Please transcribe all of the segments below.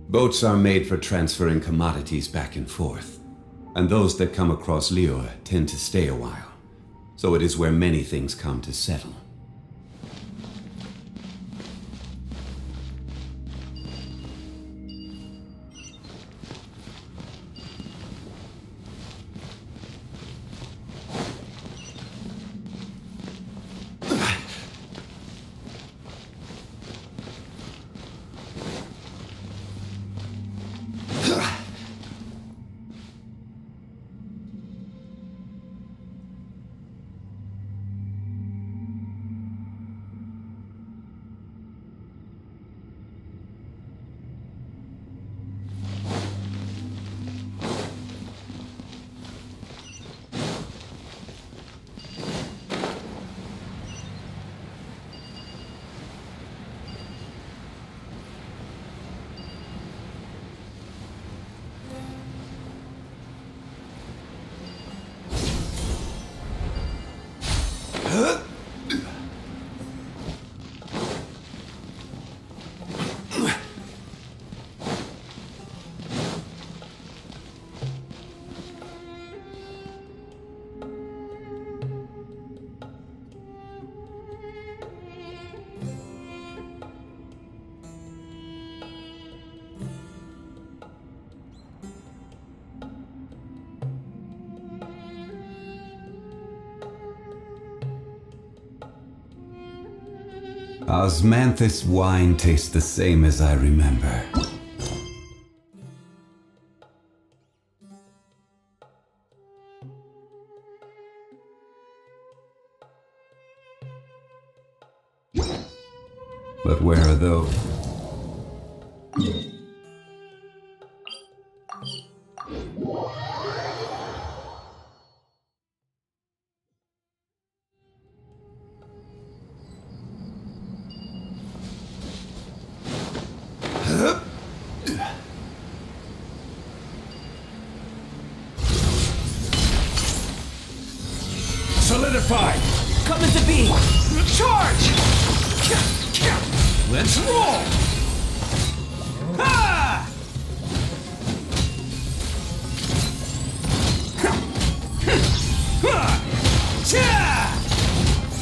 Boats are made for transferring commodities back and forth, and those that come across Lior tend to stay a while, so it is where many things come to settle. Osmanthus wine tastes the same as I remember. But where are those? Solidified! Coming to be! Charge! Let's roll! Ha!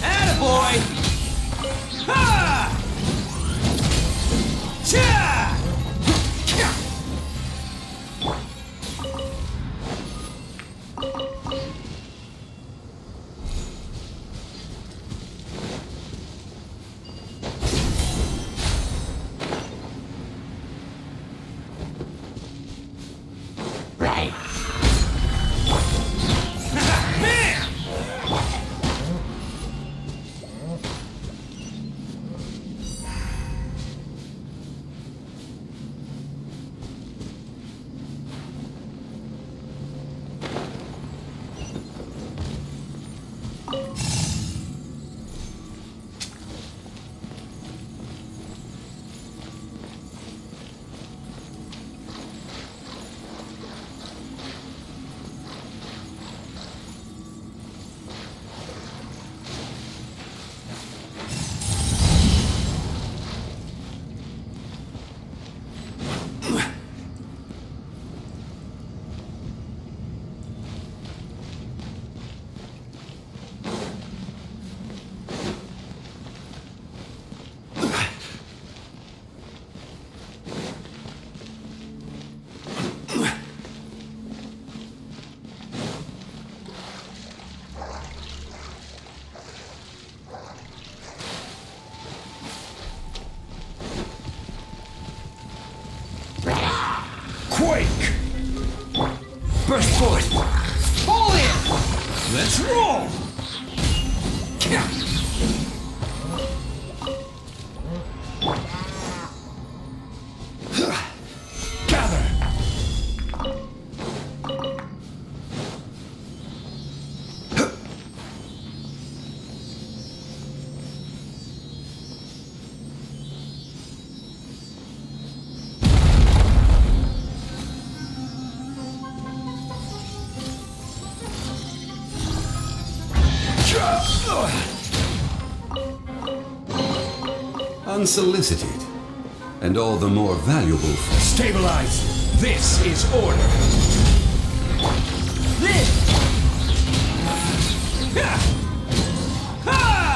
Attaboy! Ha! Quake! Burst forth! Fall in! Let's roll! Gather! Unsolicited. And all the more valuable for... Stabilize! This is order! This! Ha! Ha!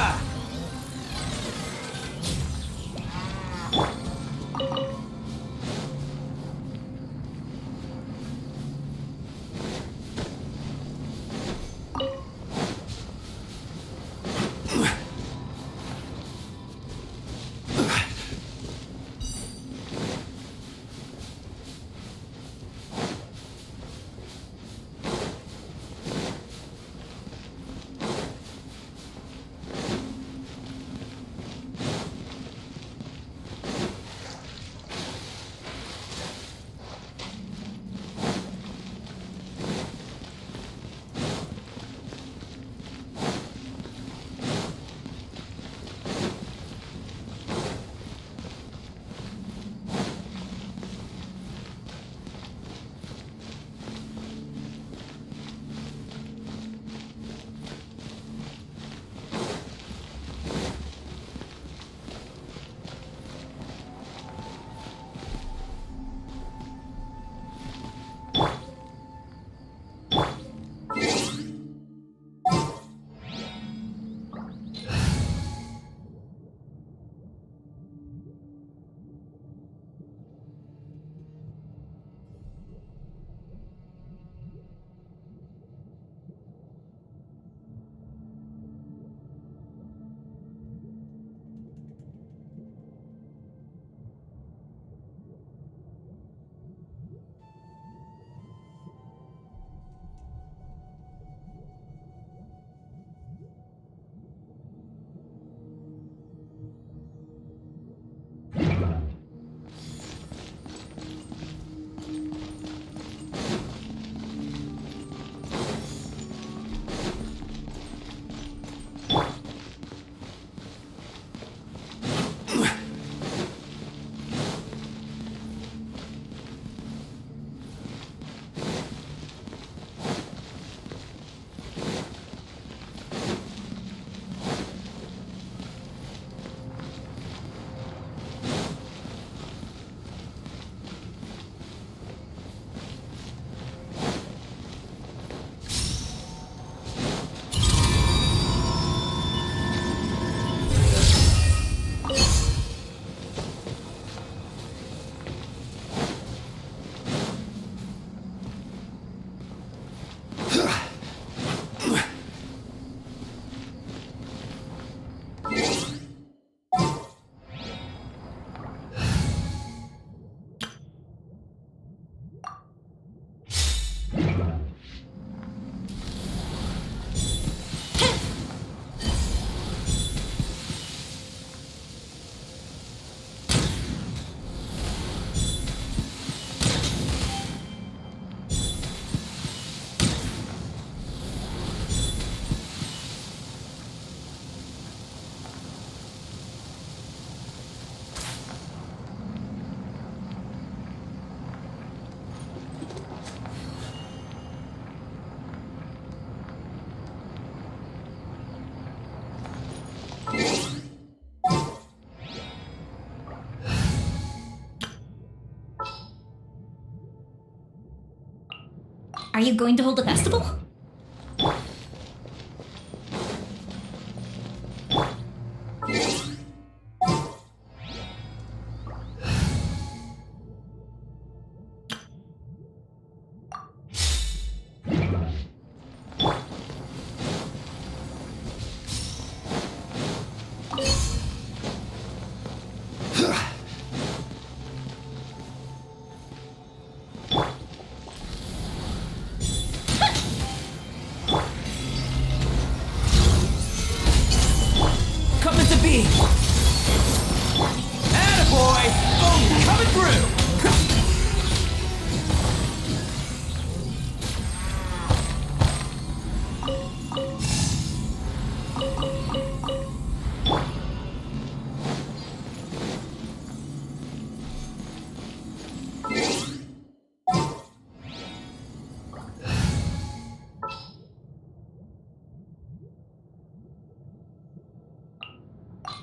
Are you going to hold a festival?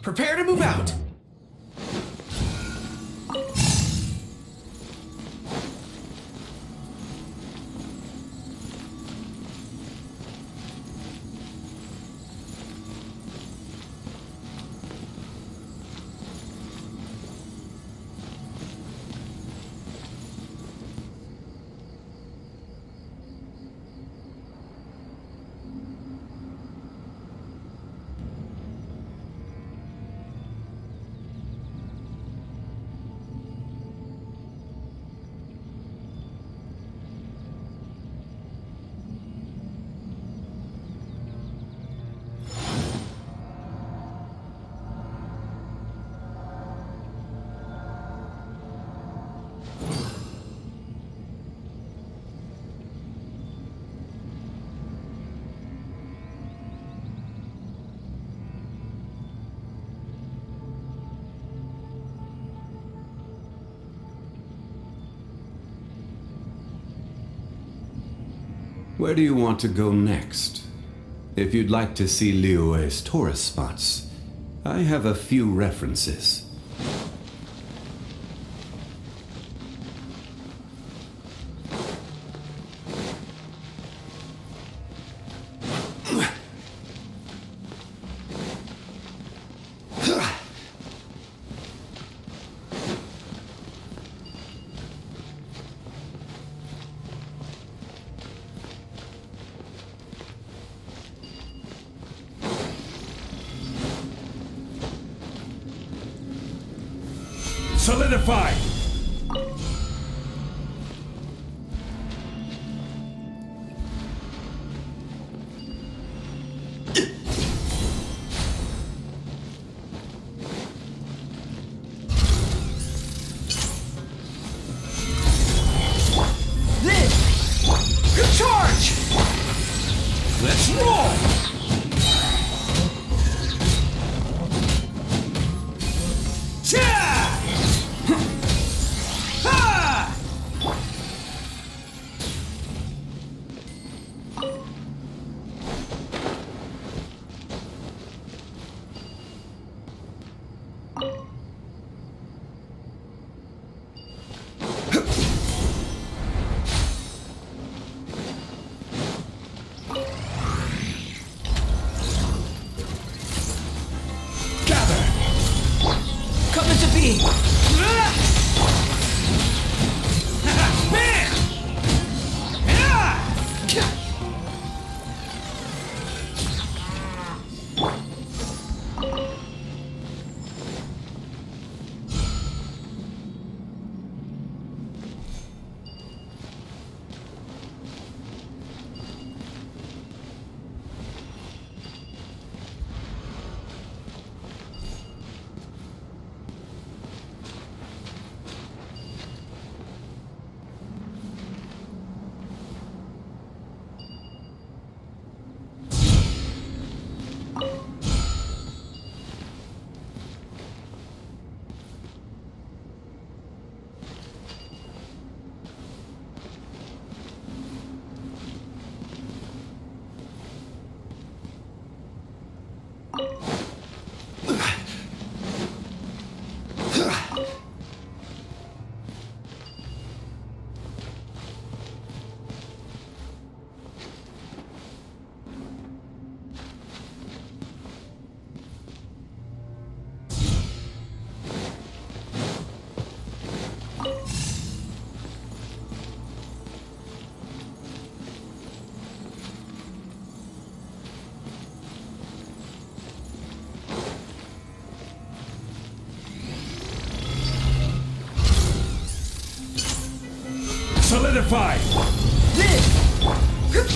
Prepare to move out! Where do you want to go next? If you'd like to see Liyue's tourist spots, I have a few references. Solidified! This! Charge! Let's roll! Solidified! This!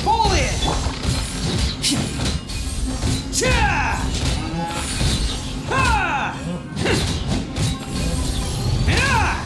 Fall in! Cha! Ha! Yeah!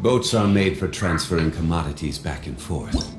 Boats are made for transferring commodities back and forth.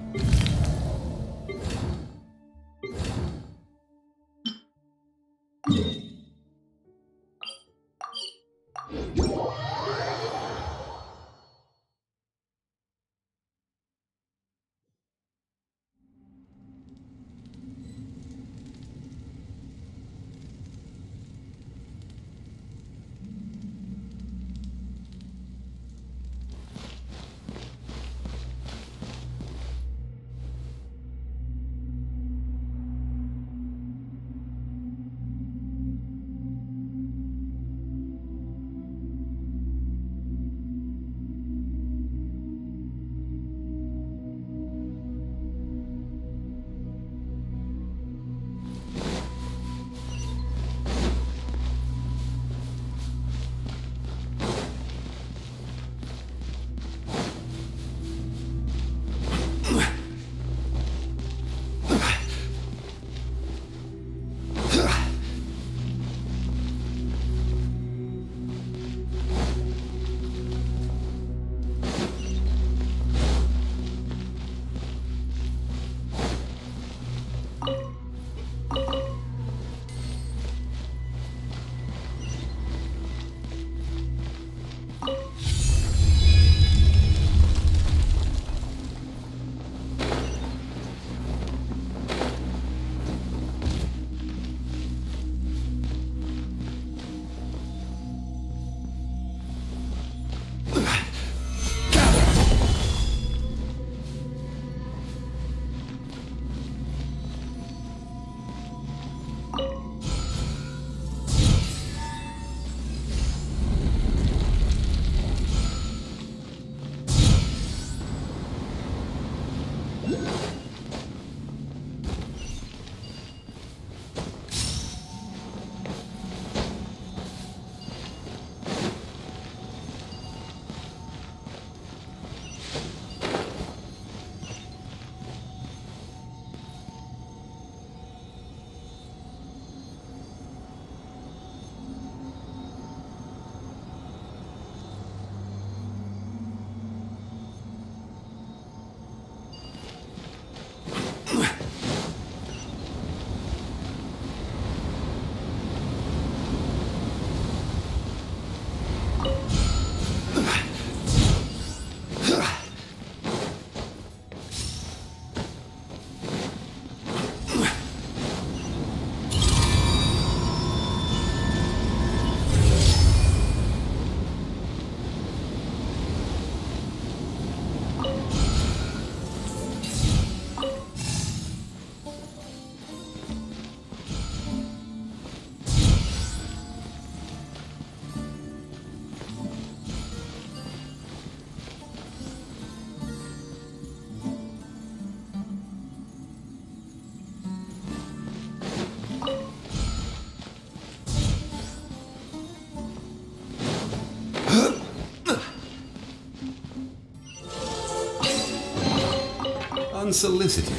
Unsolicited,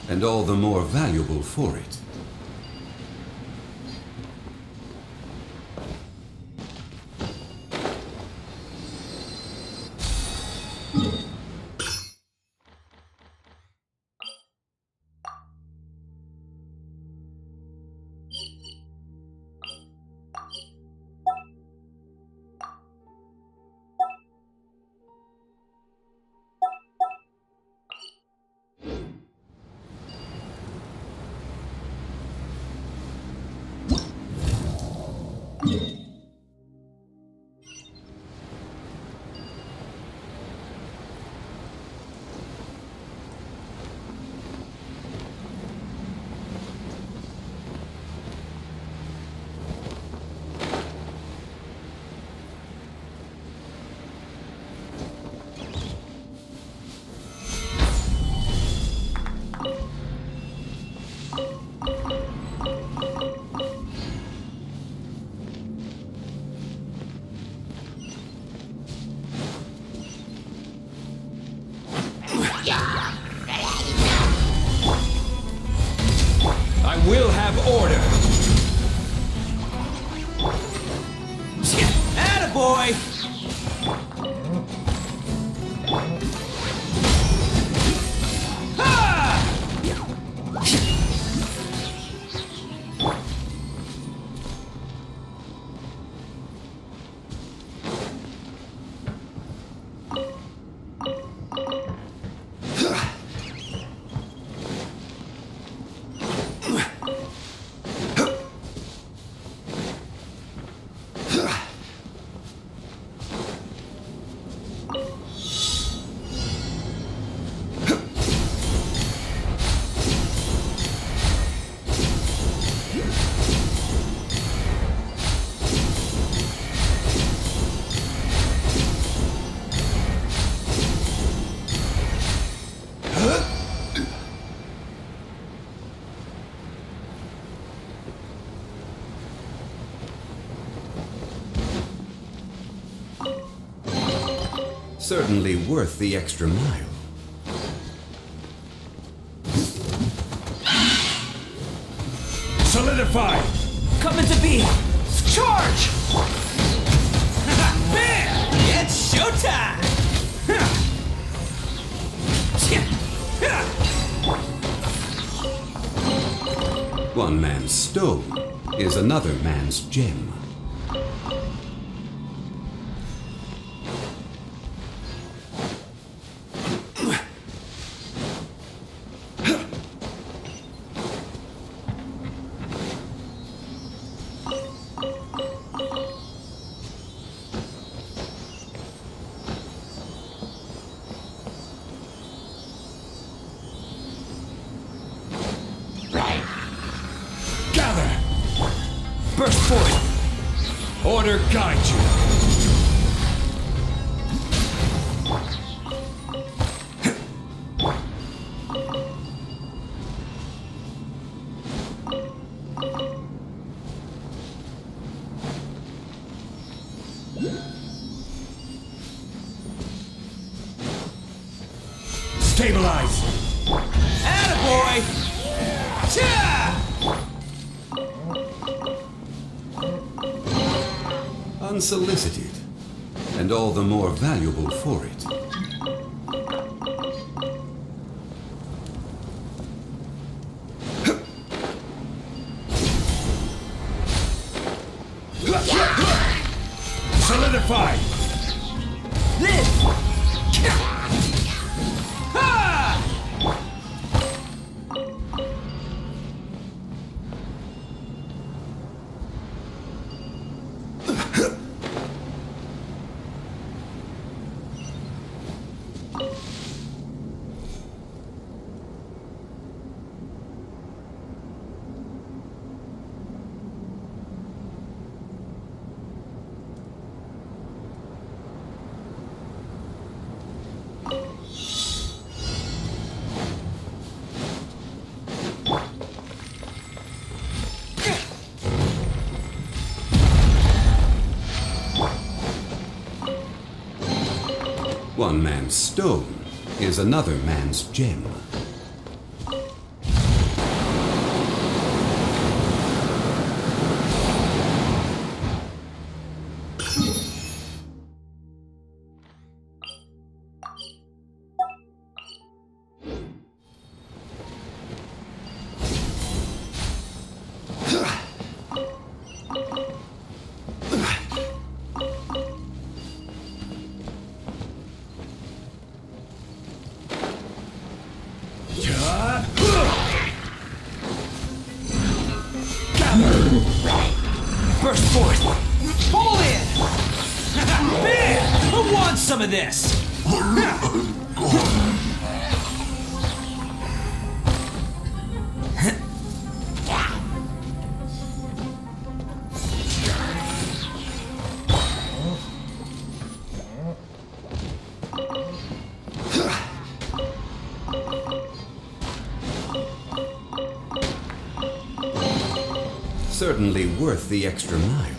and all the more valuable for it. I will have order. Attaboy! Certainly worth the extra mile. Solidify! Coming to be! Charge! Bam! It's showtime! One man's stone is another man's gem. Burst forth! Order guide you! Stabilize! Attaboy! Cha! Unsolicited, and all the more valuable for it. Solidify! This! Ha! One man's stone is another man's gem. Burst forth! Pull in! Man! Who wants some of this? Certainly worth the extra mile.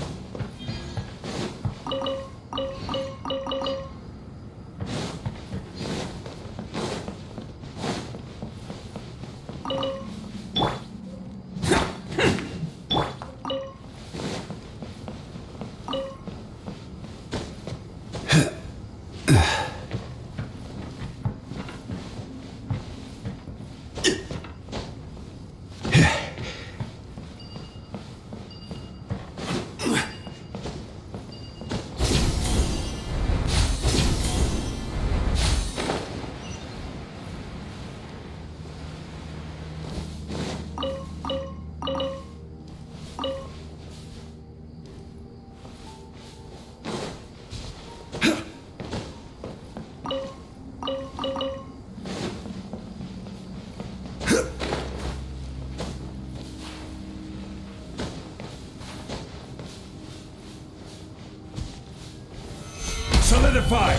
Solidify!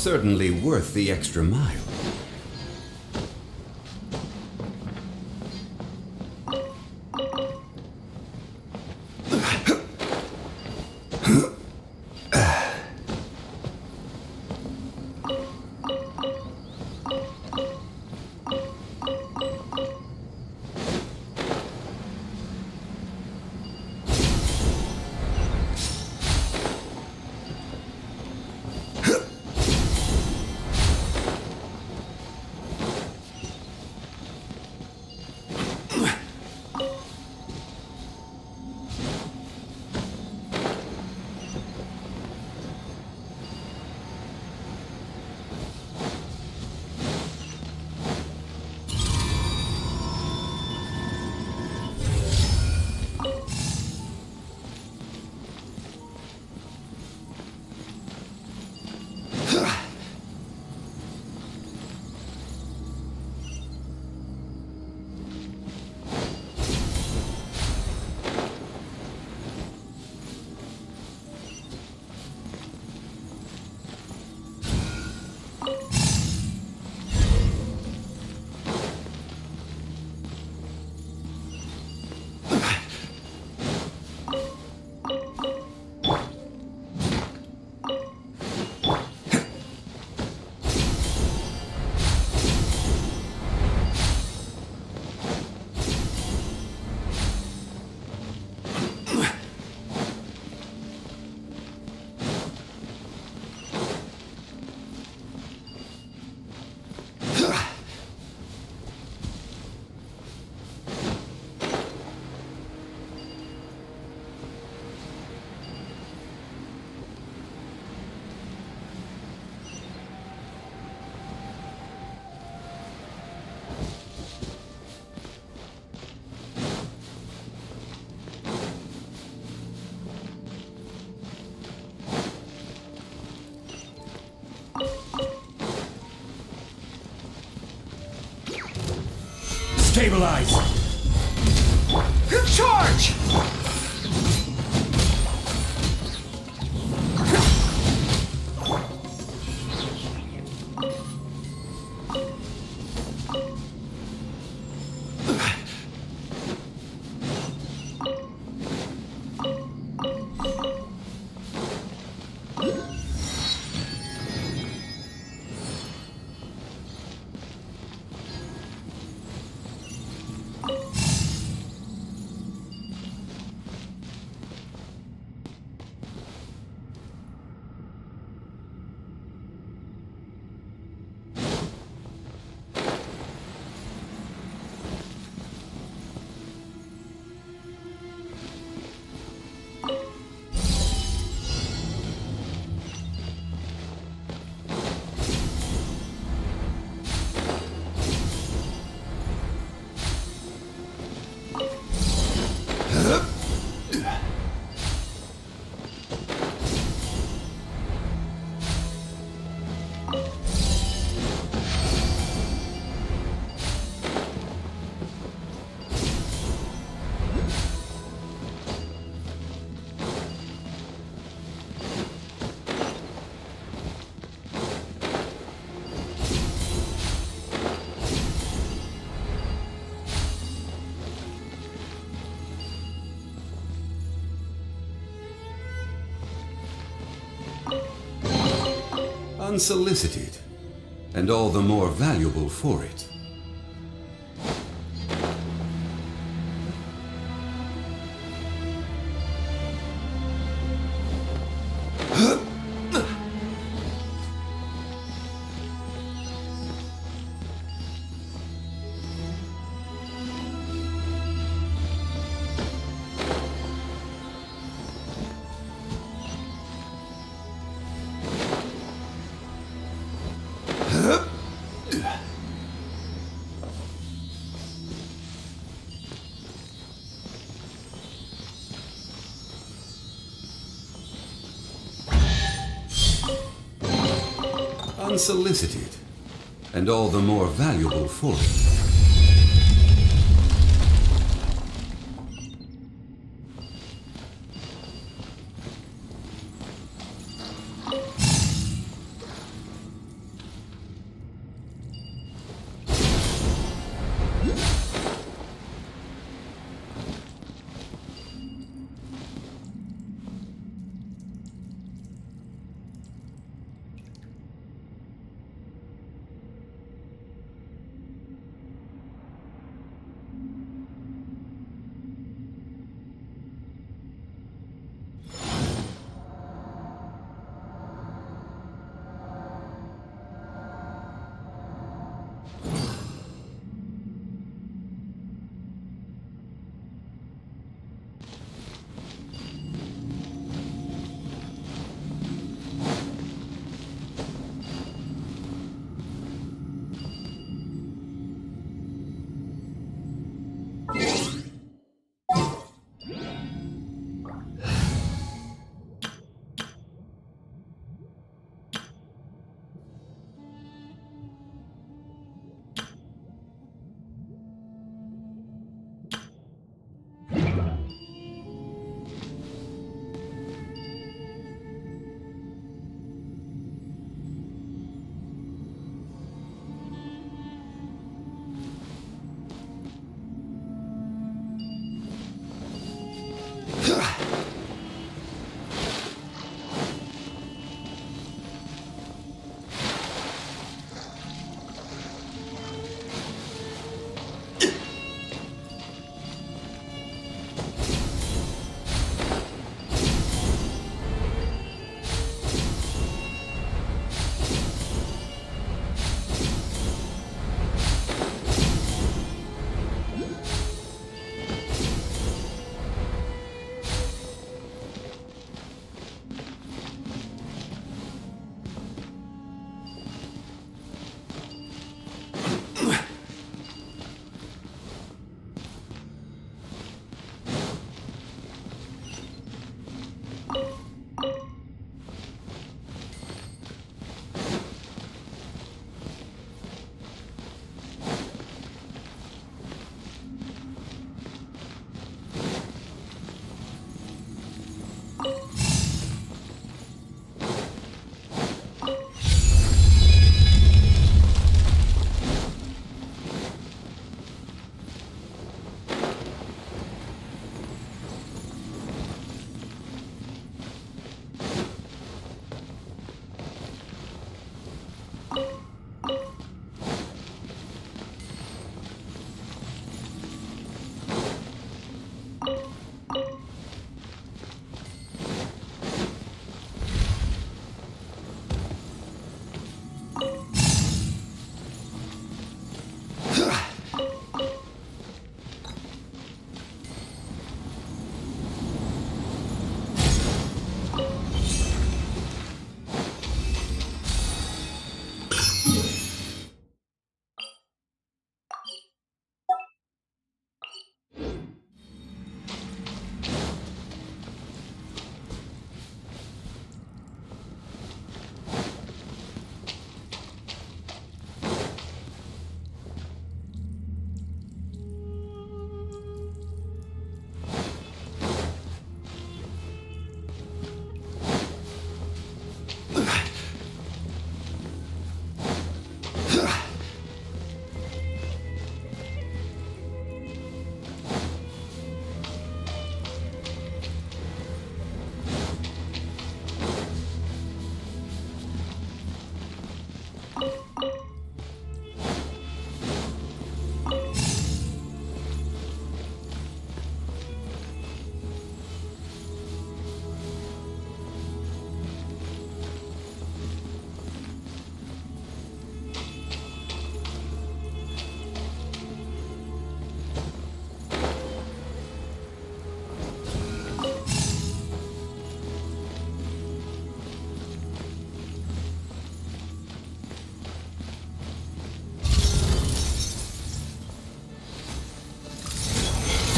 Certainly worth the extra mile. Stabilize! Charge! Unsolicited, and all the more valuable for it. Unsolicited, and all the more valuable for it.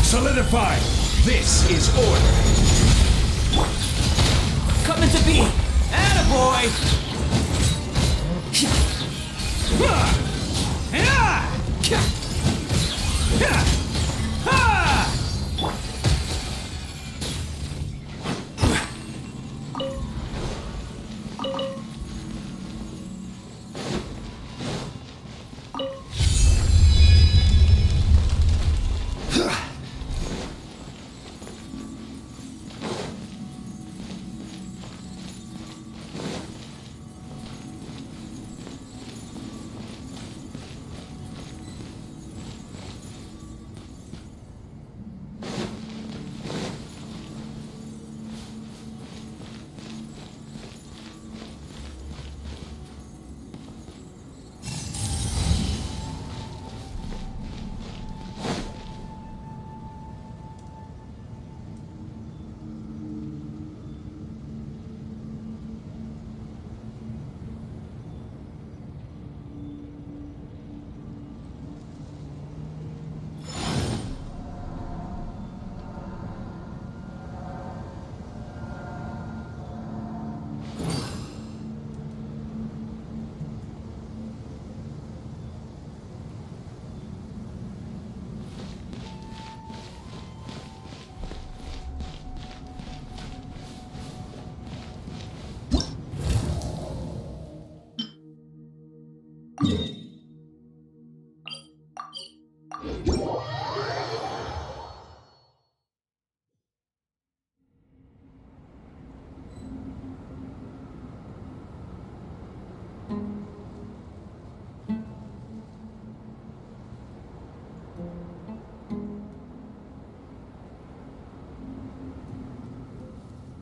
Solidify! This is order! Coming to be! Attaboy!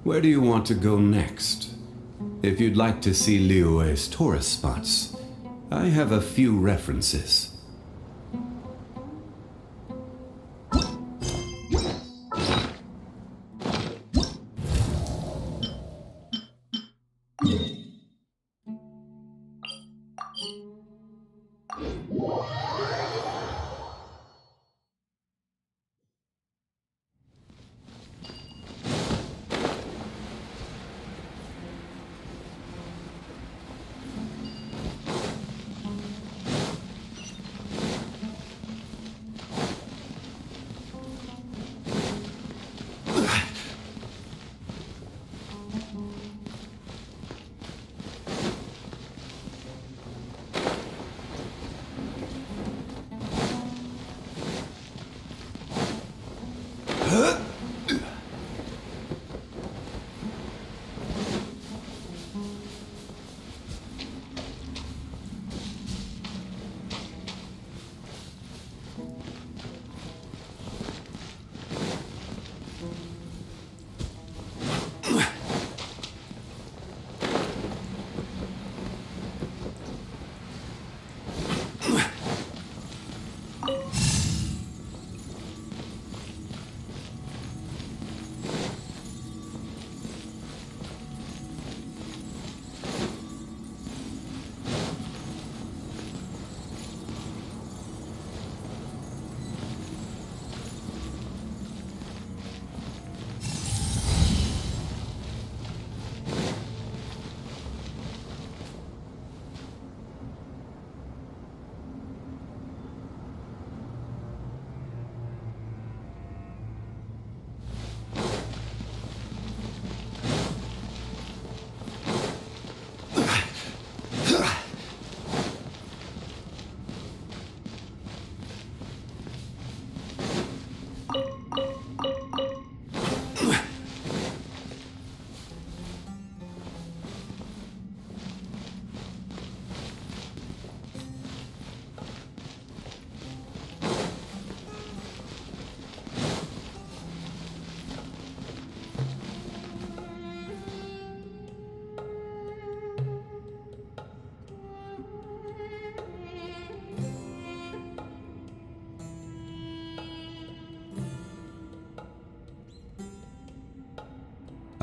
Where do you want to go next? If you'd like to see Liyue's tourist spots, I have a few references.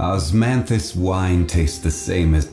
Osmanthus wine tastes the same as...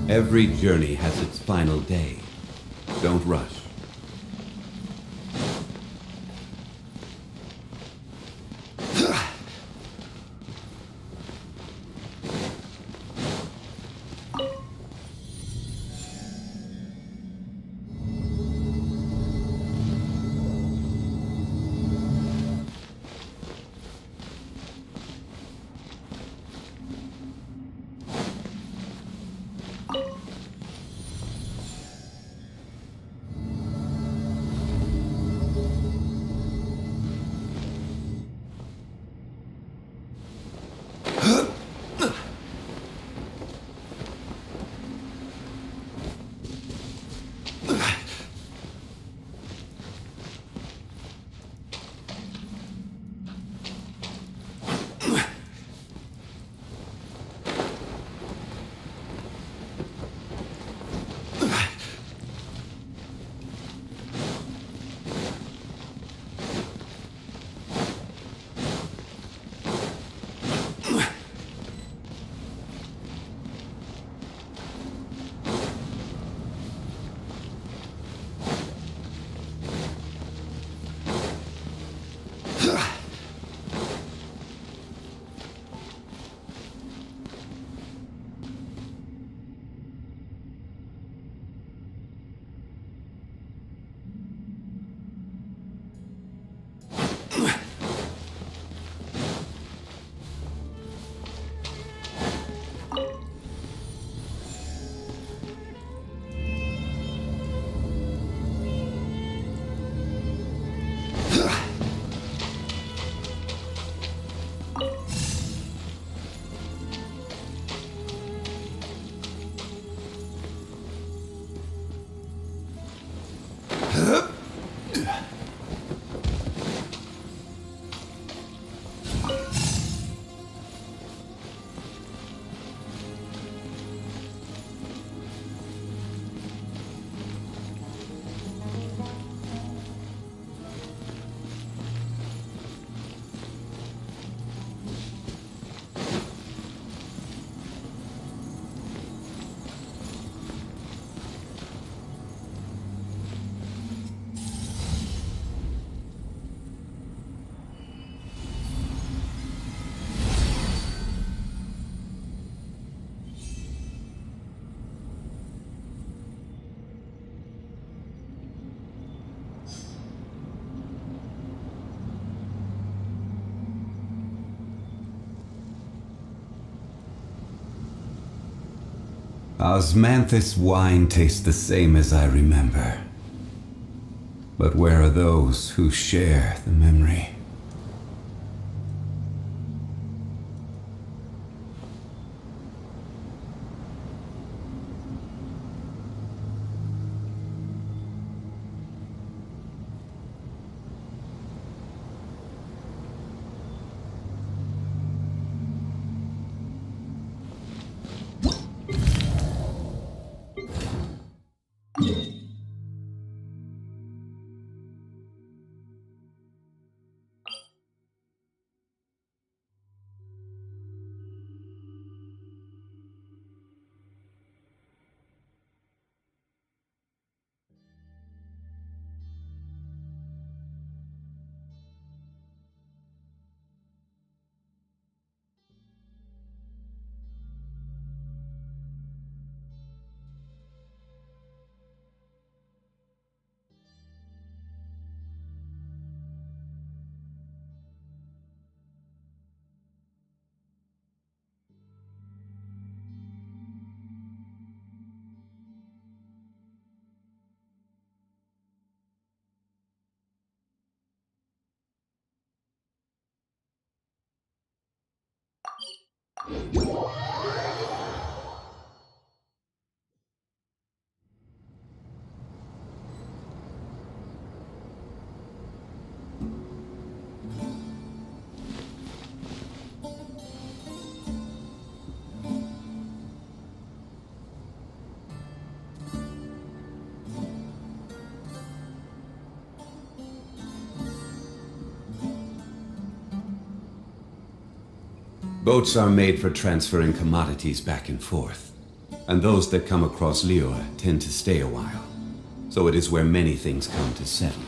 Every journey has its final day. Don't rush. Osmanthus wine tastes the same as I remember. But where are those who share the memory? Boats are made for transferring commodities back and forth, and those that come across Lior tend to stay a while. So it is where many things come to settle.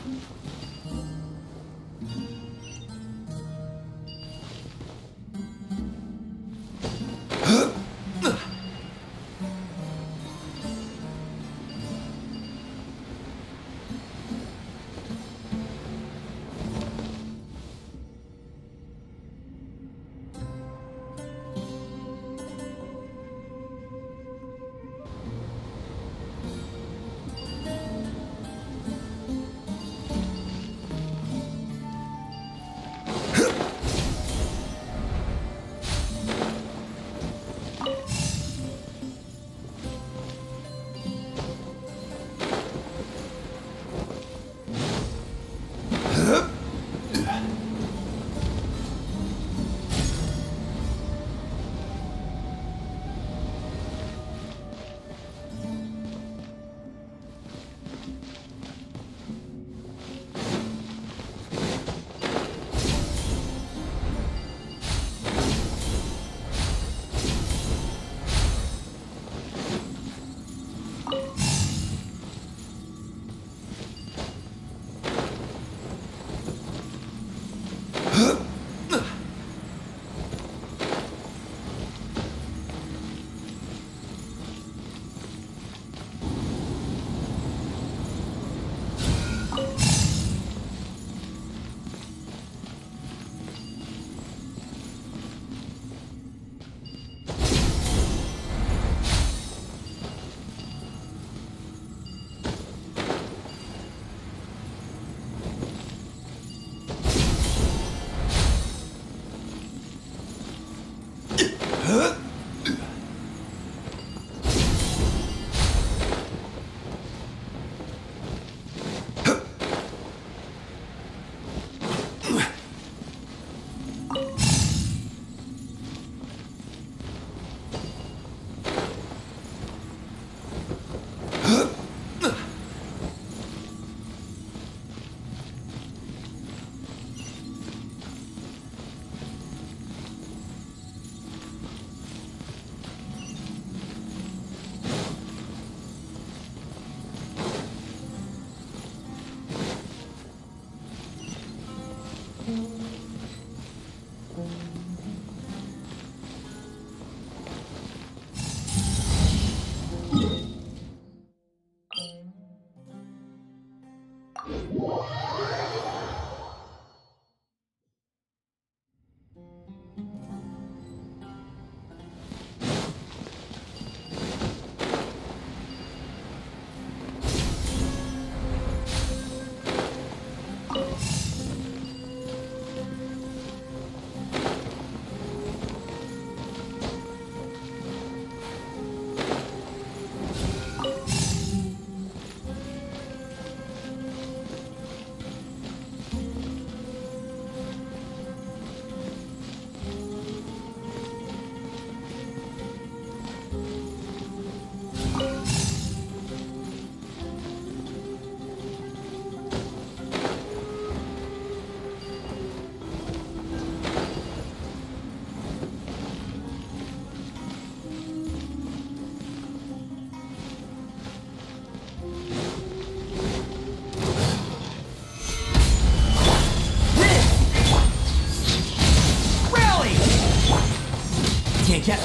Can't get.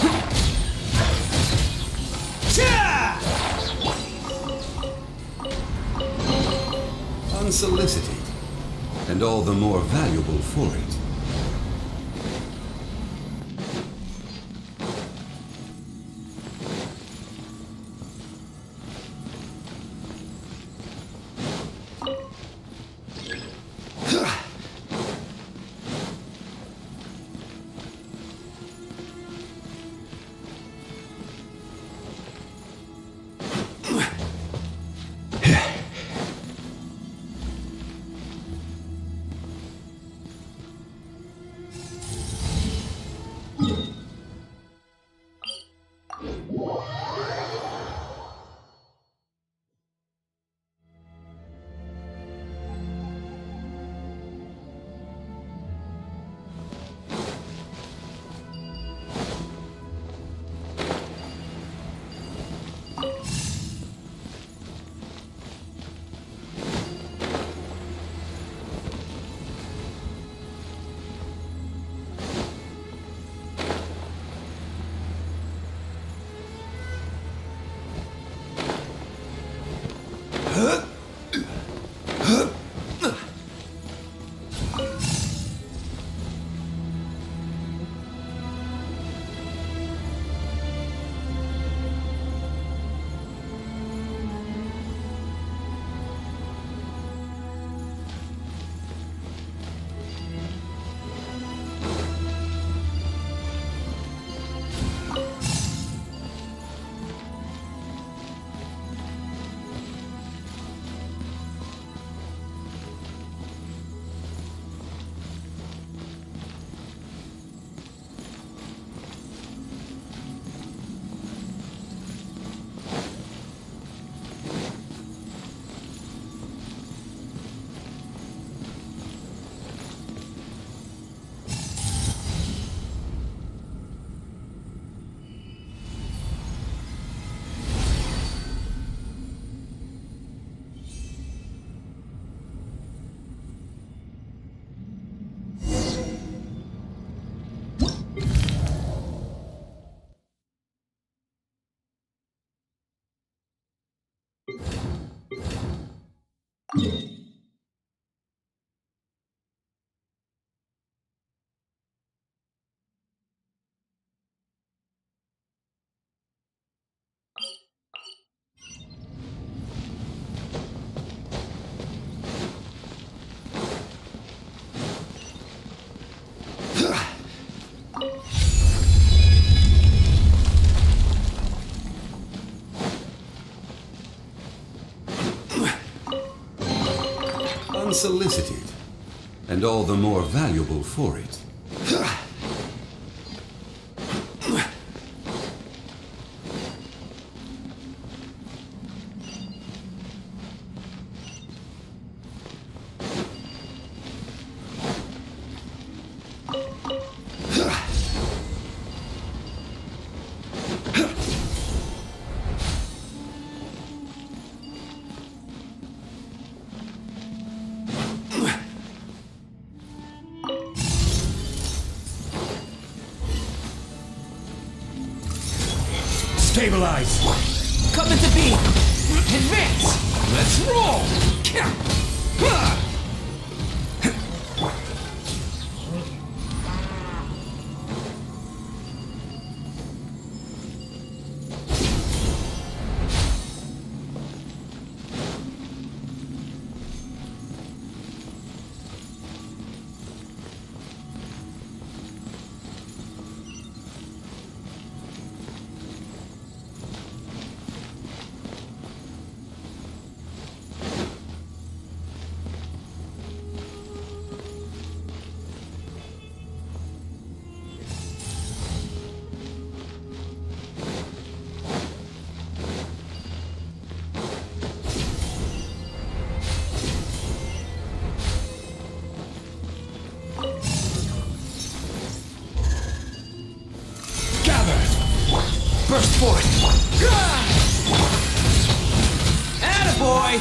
Unsolicited, and all the more valuable for it. Unsolicited, and all the more valuable for it. Stabilize! Coming to B! Advance! Let's roll! Burst forth! Attaboy!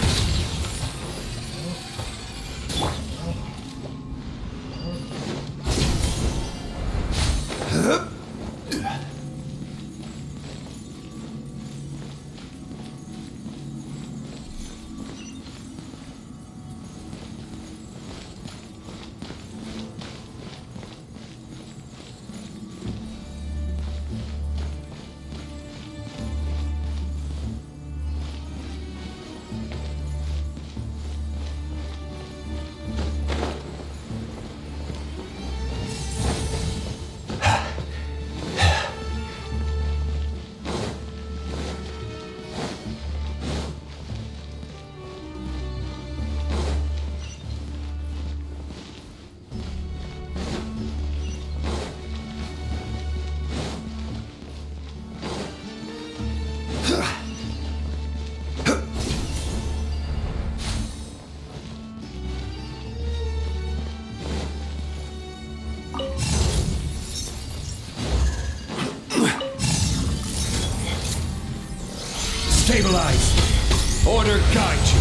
Stabilize! Order guide you!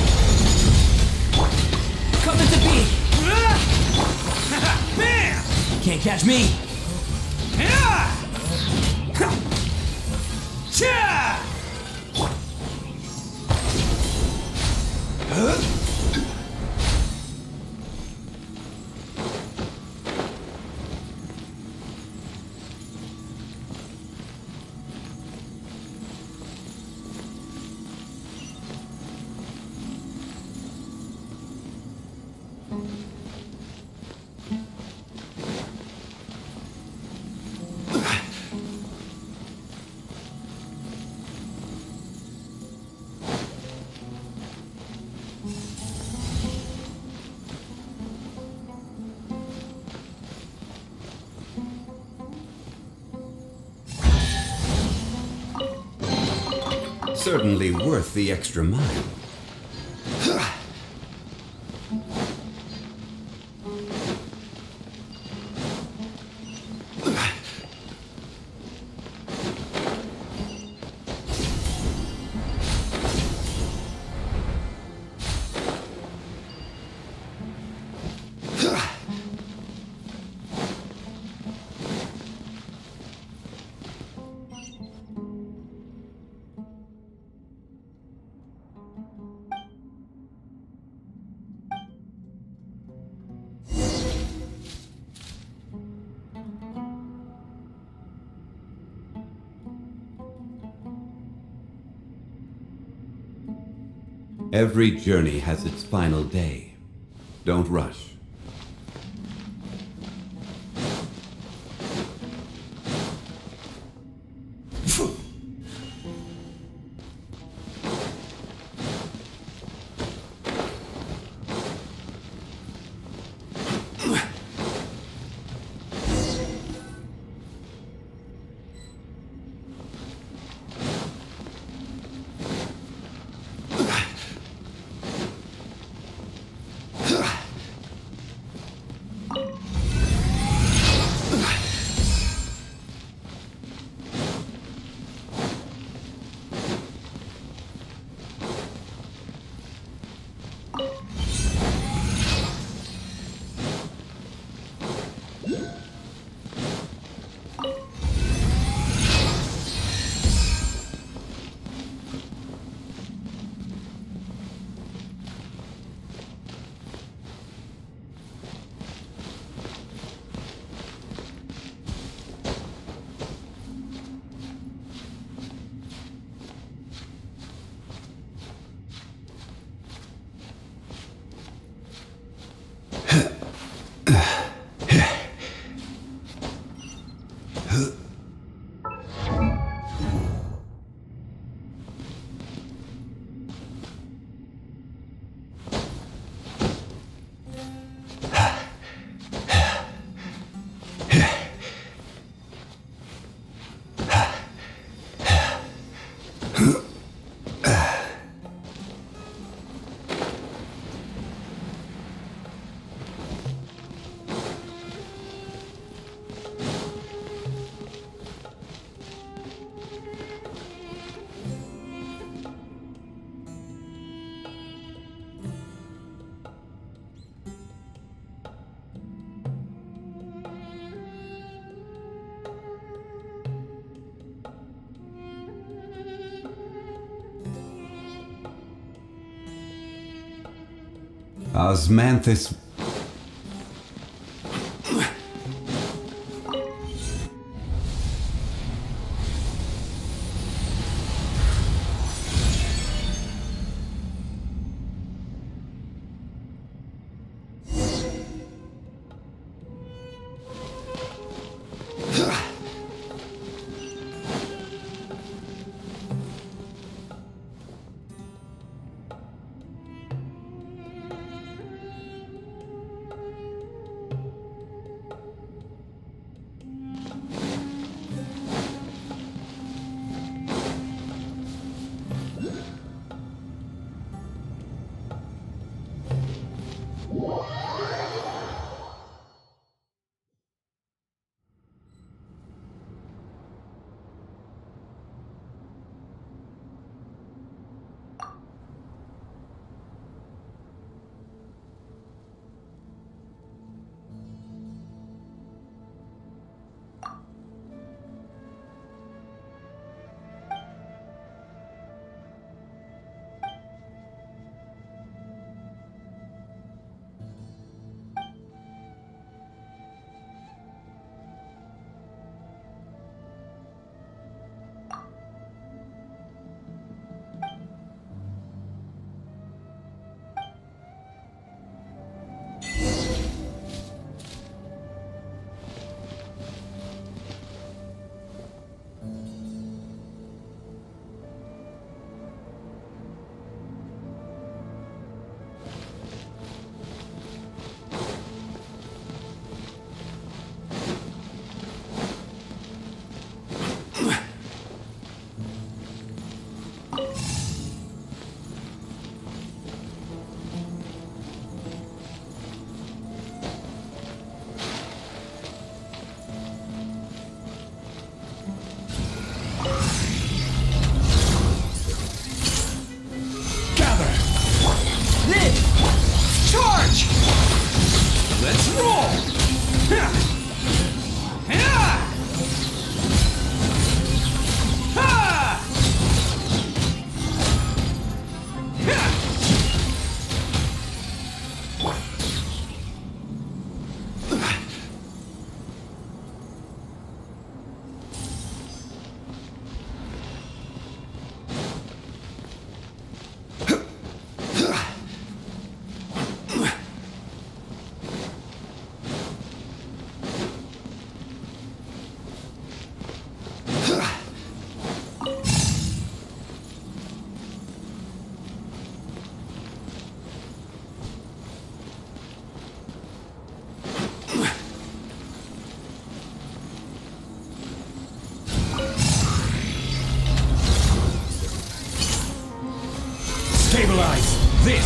Coming to B! Bam! Can't catch me! Certainly worth the extra mile. Every journey has its final day. Don't rush. Osmanthus.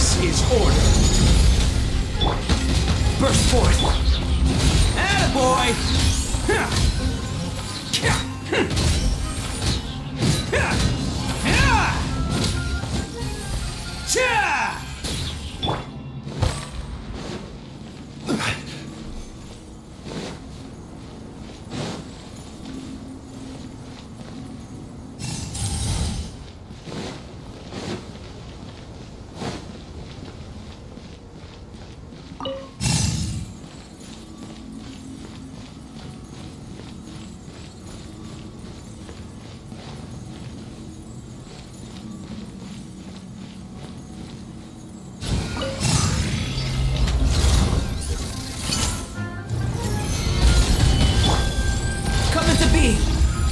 This is order. Burst forth. Attaboy!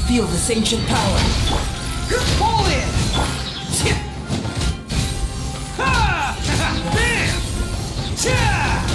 Feel this ancient power. Pull in! Ha! Bam! Cha!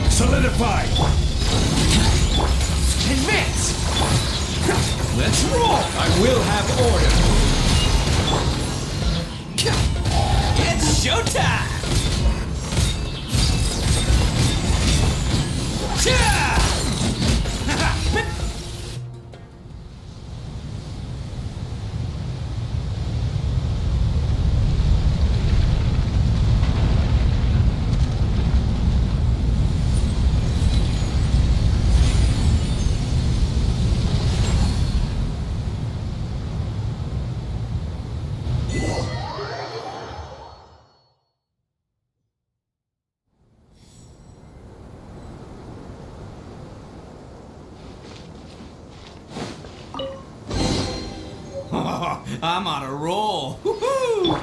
Solidify! Advance! Let's roll! I will have order! It's showtime! I'm on a roll. Woohoo!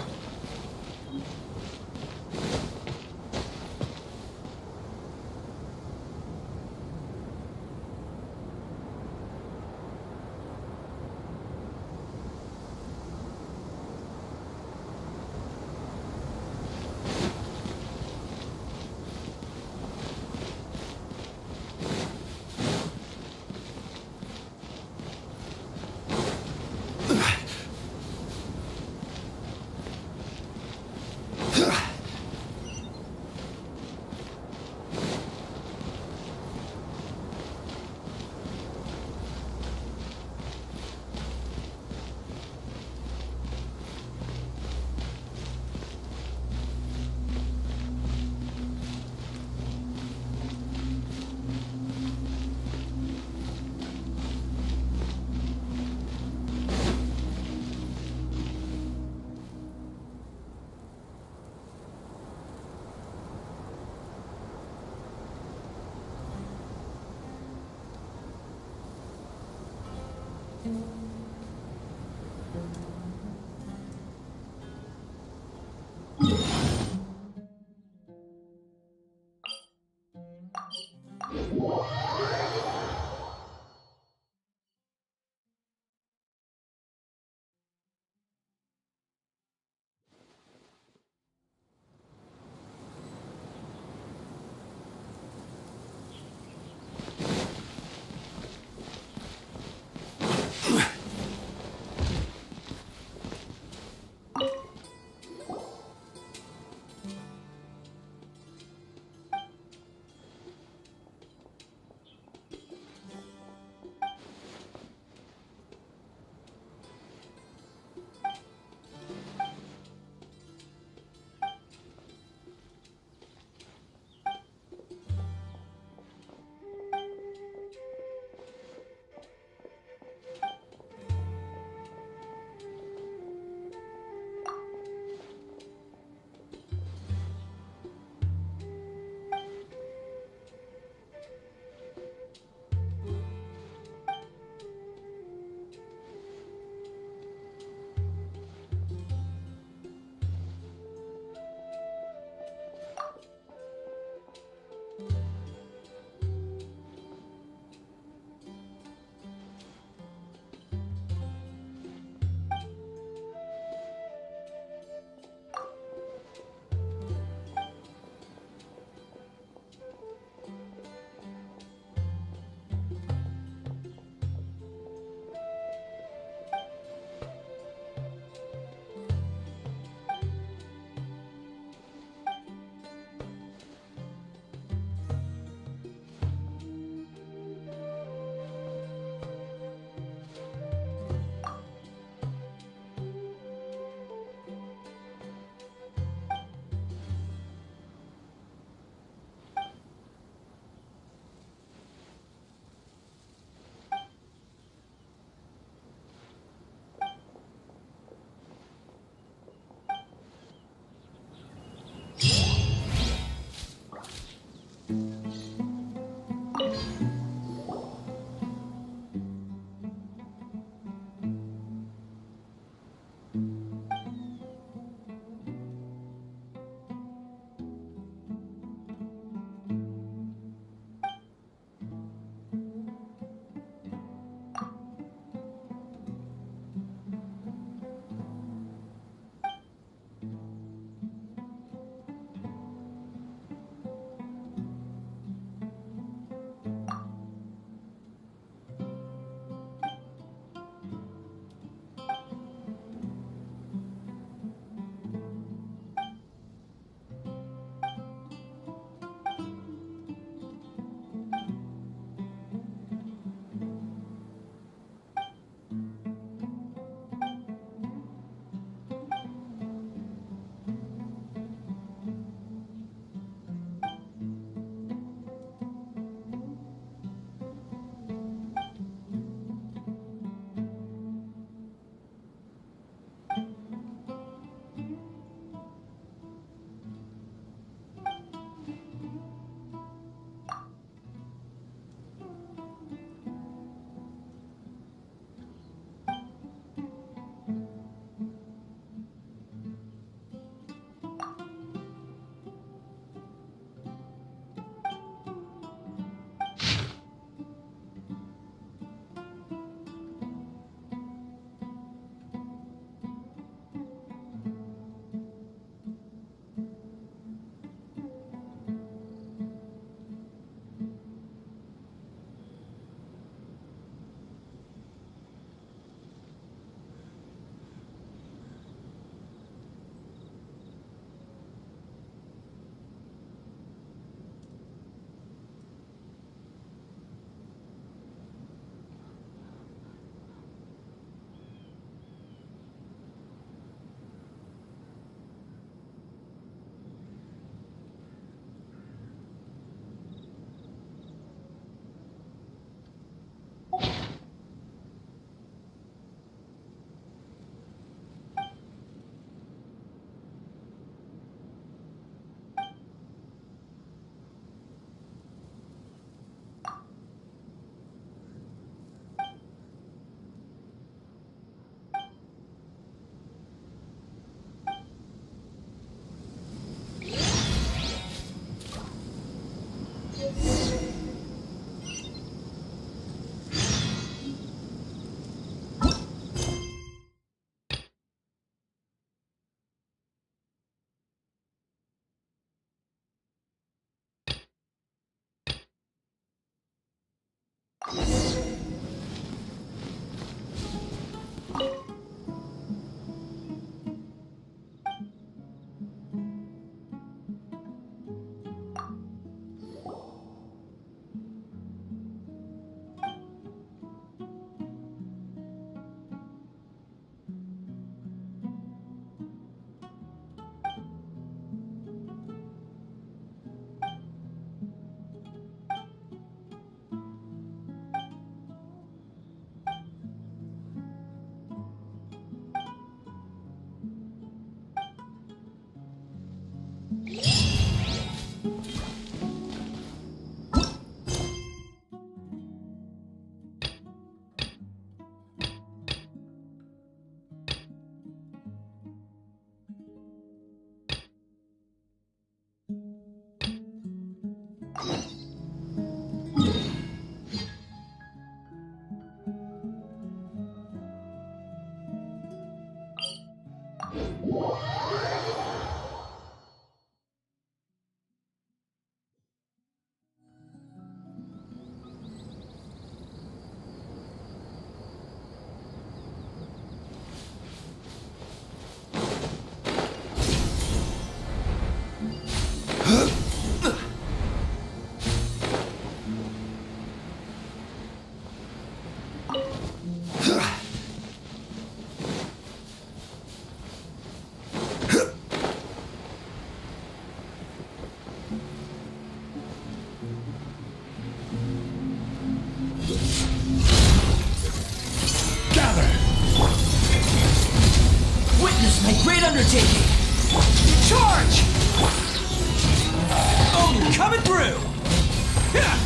Coming through! Yeah.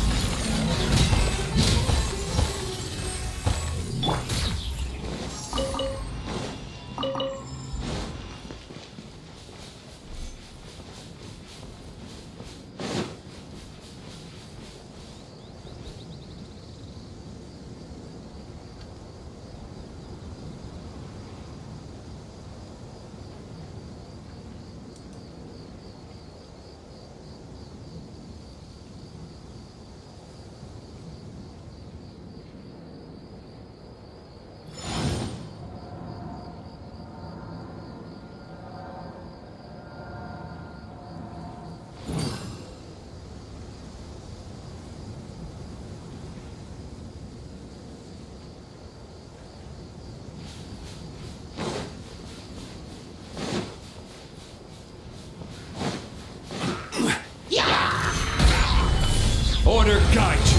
Order guide you.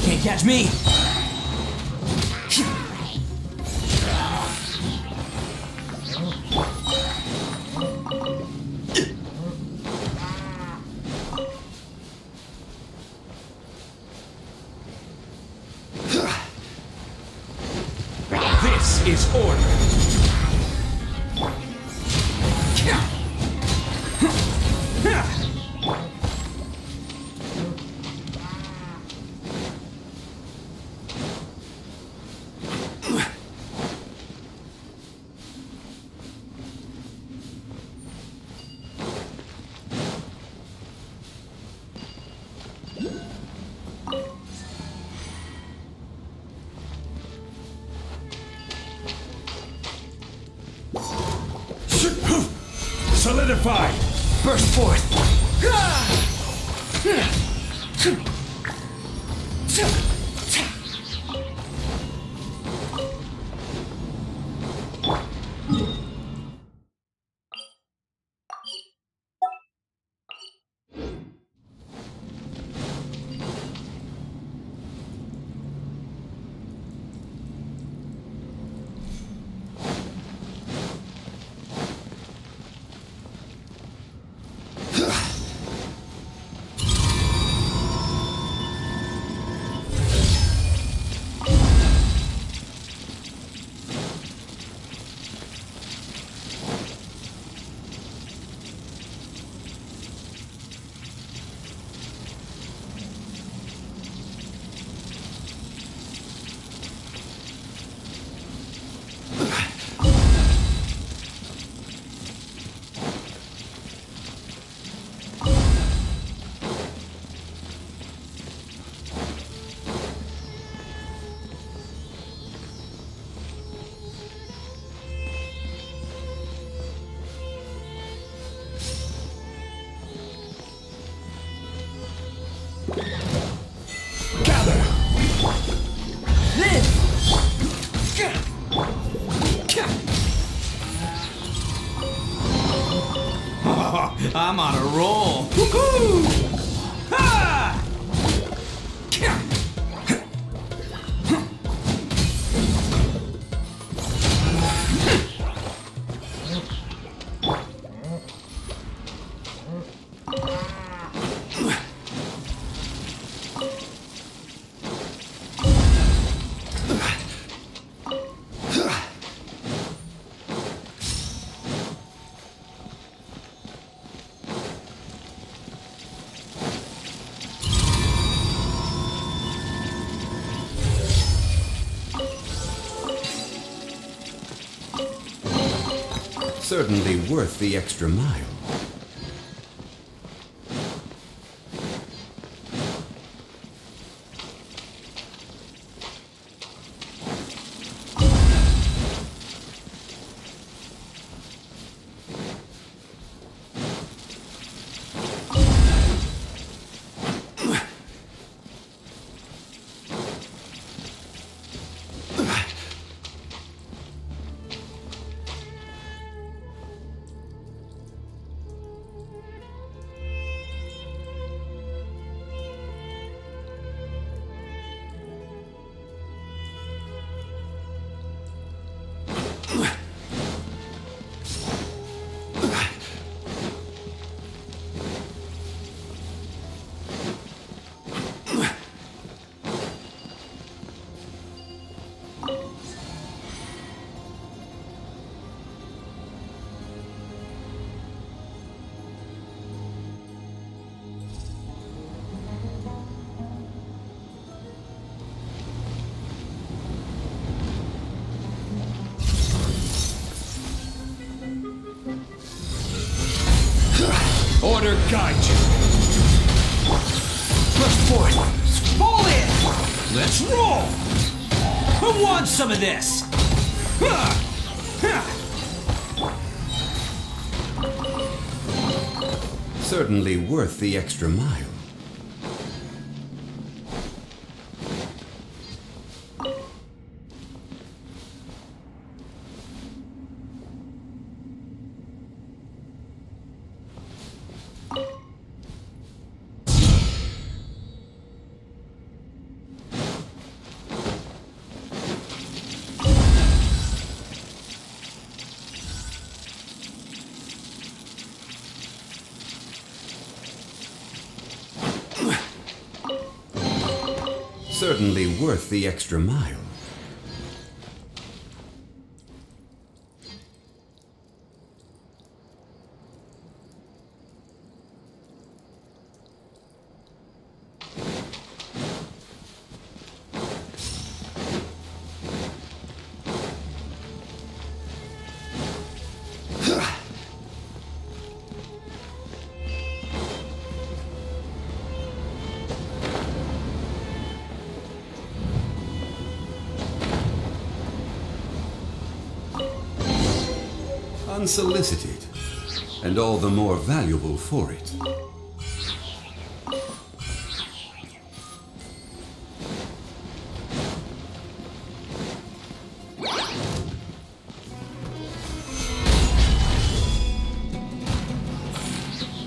Can't catch me! This is order. Solidified! Burst forth! I'm on a roll. Woohoo! Ha! Certainly worth the extra mile. order guide you. Push forth. Fall in. Let's roll! Who wants some of this? Certainly worth the extra mile. Certainly worth the extra mile. Unsolicited, and all the more valuable for it.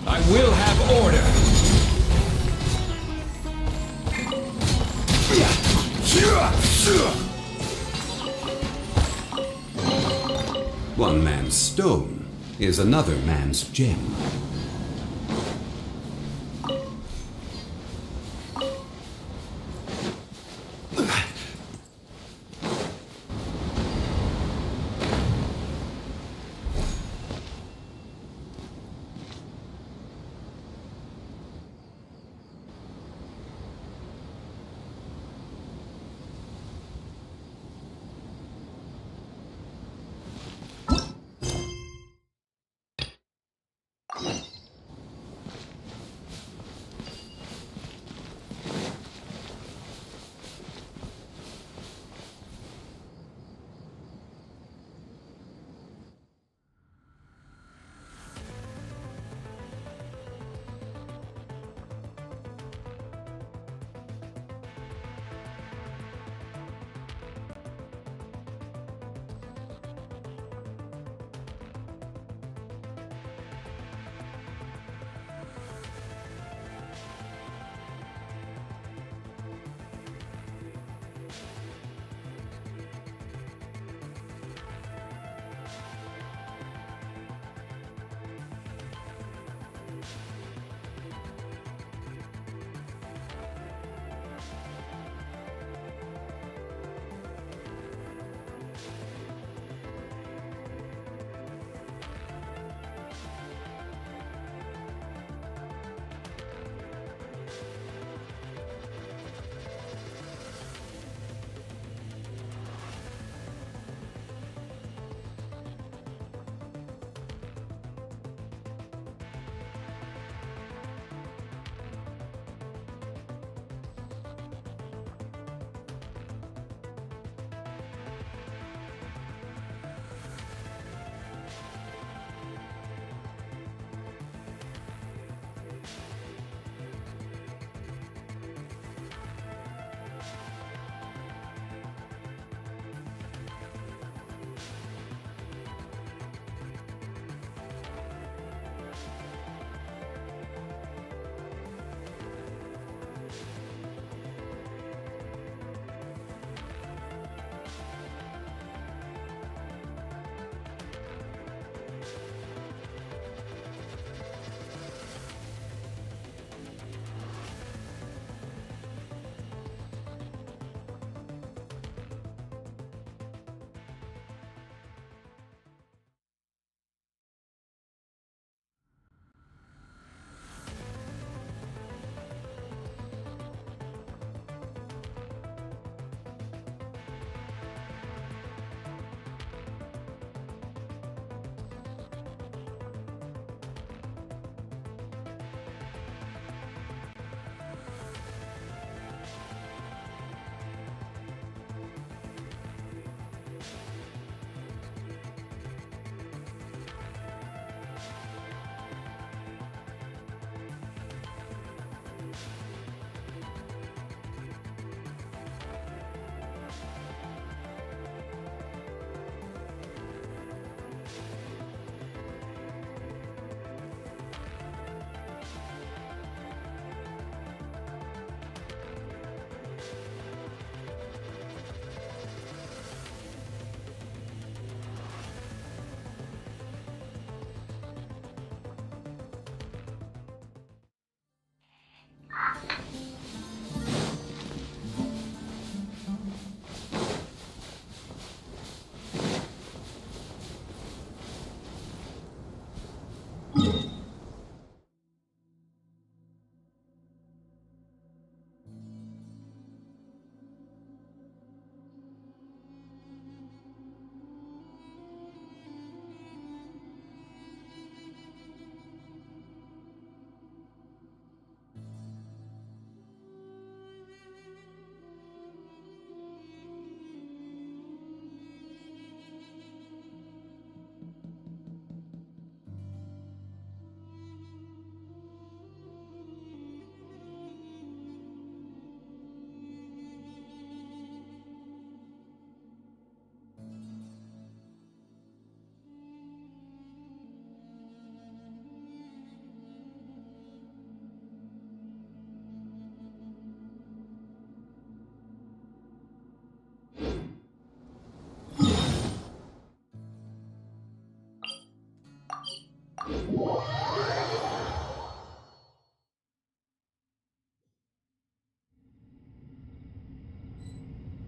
I will have order. One man's stone is another man's gem.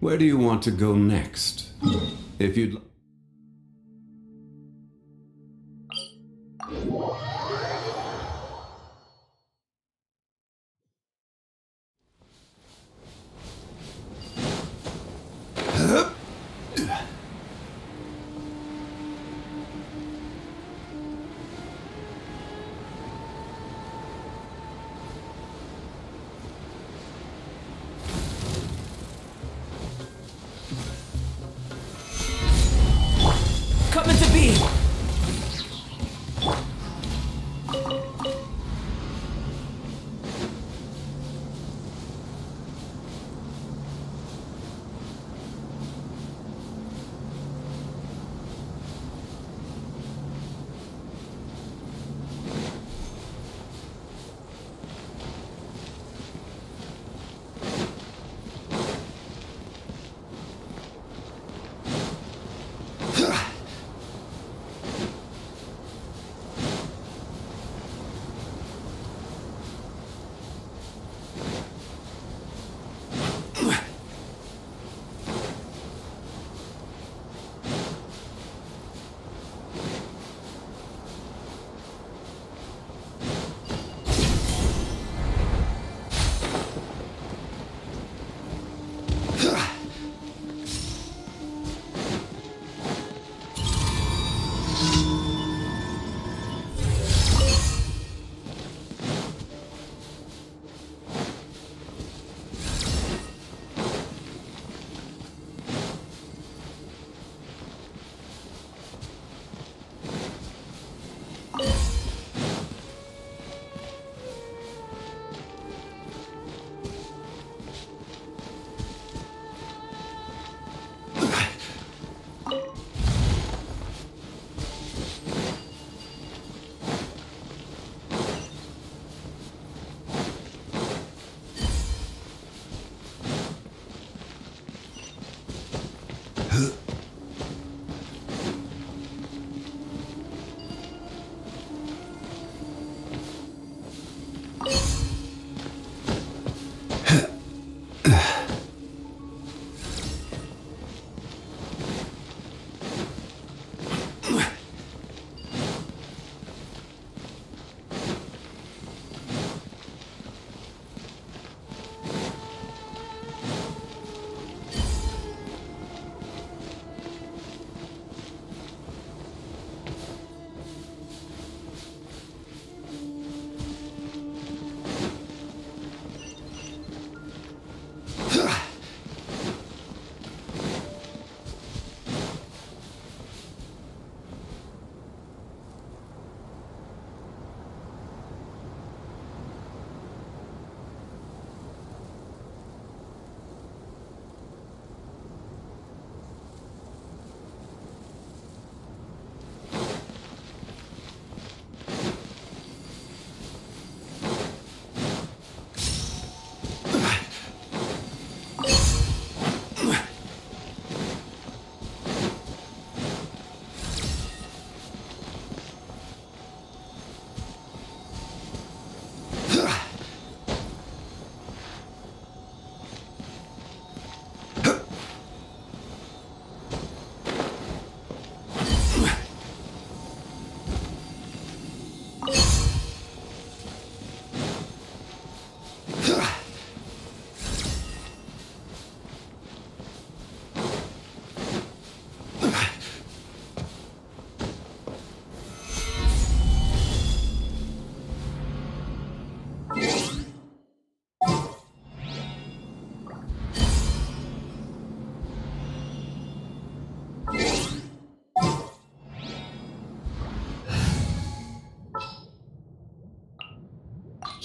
Where do you want to go next? If you'd... Coming to be!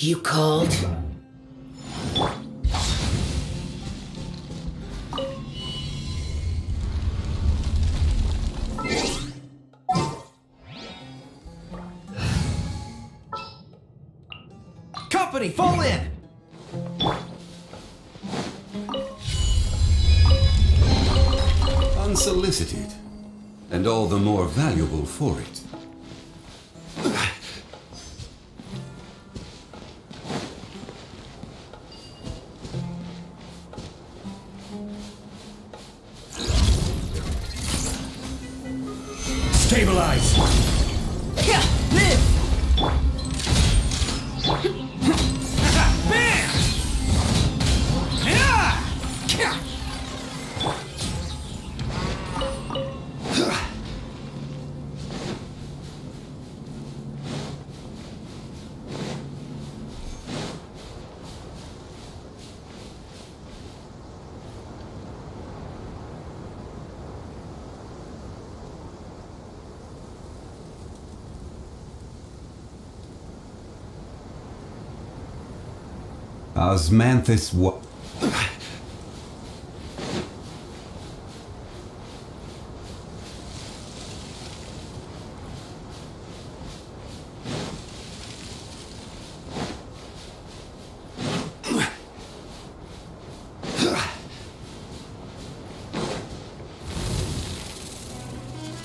You called? Company, fall in! Unsolicited, and all the more valuable for it. Stabilize! Yeah, live! Bam! Yeah! Yeah! Osmanthus what?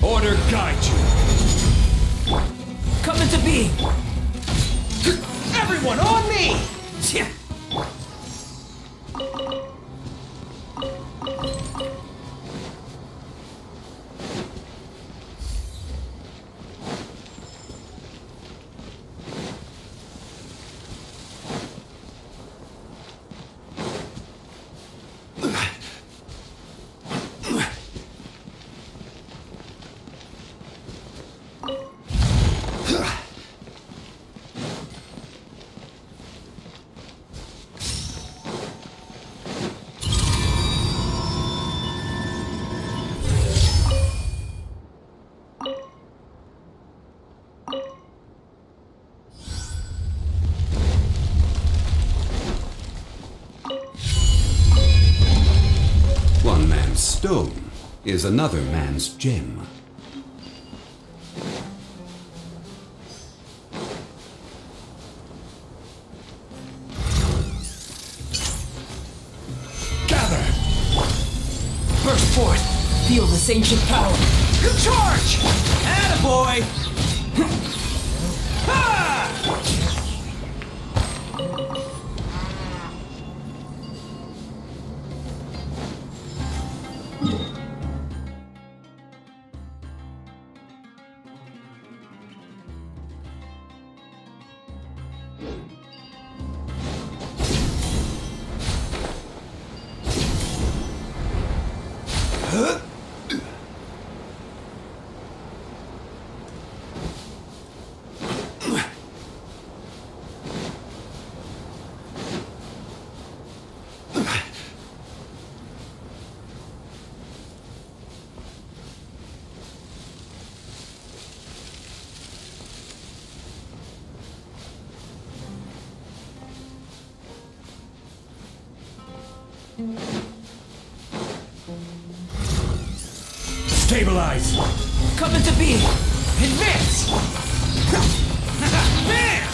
Order guide you! Come into being! Everyone on me! Yeah. One man's stone is another man's gem. Gather! Burst forth! Feel this ancient power! Charge! Attaboy! Ha! Stabilize! Come into being! Advance! Bam!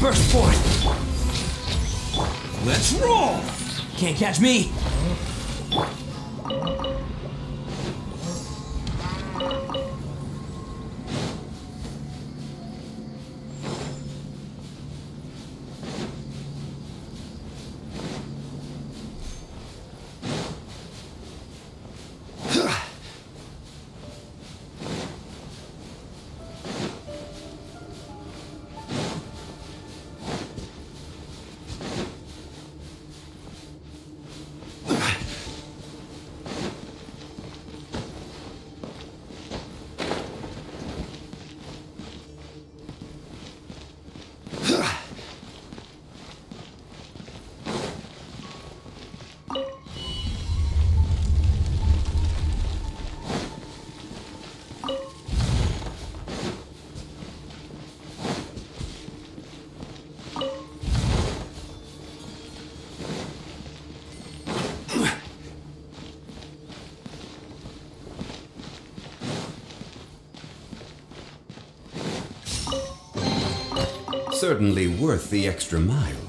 Burst forth! Let's roll! Can't catch me! certainly worth the extra mile.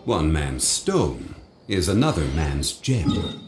One man's stone is another man's gem.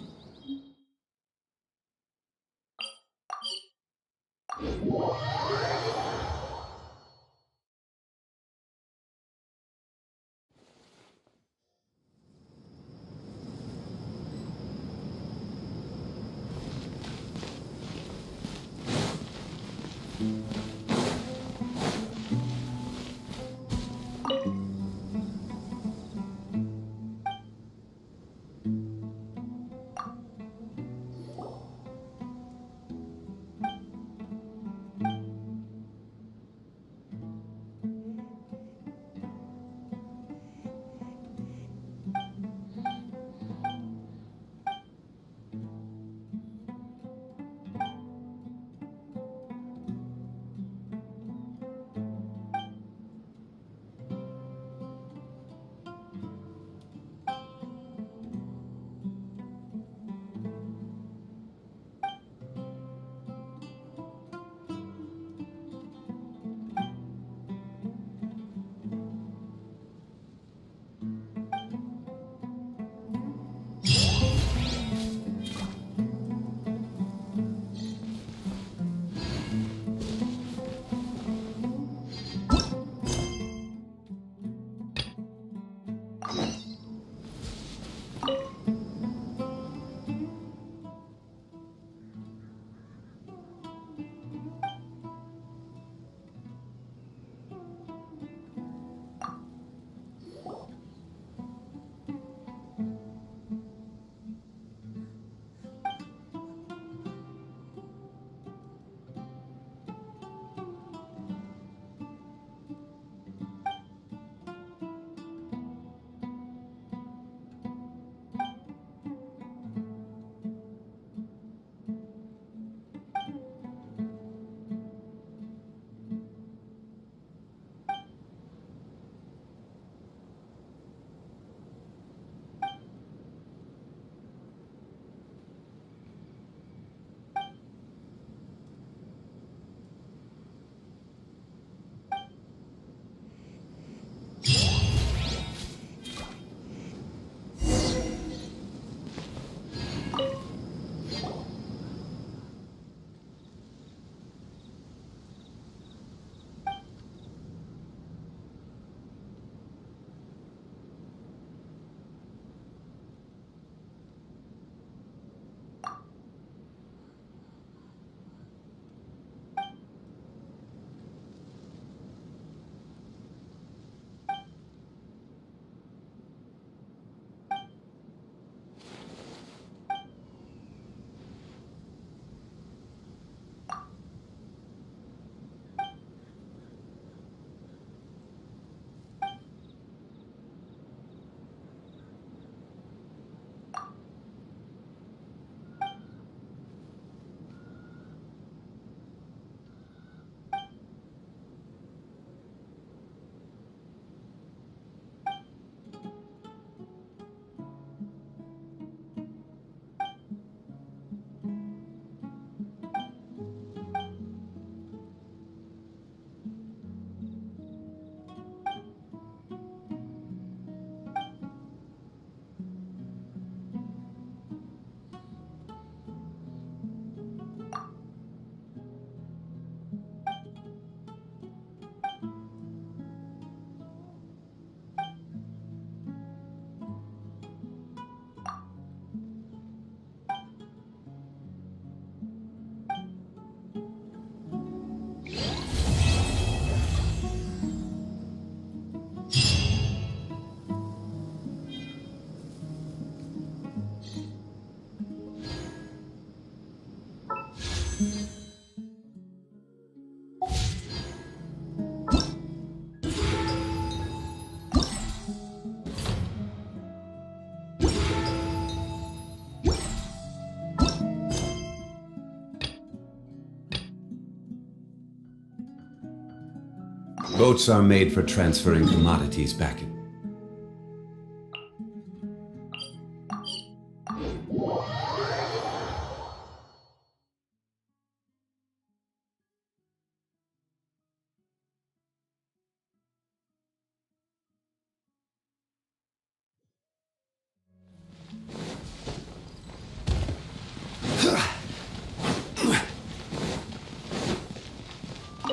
Boats are made for transferring commodities back and...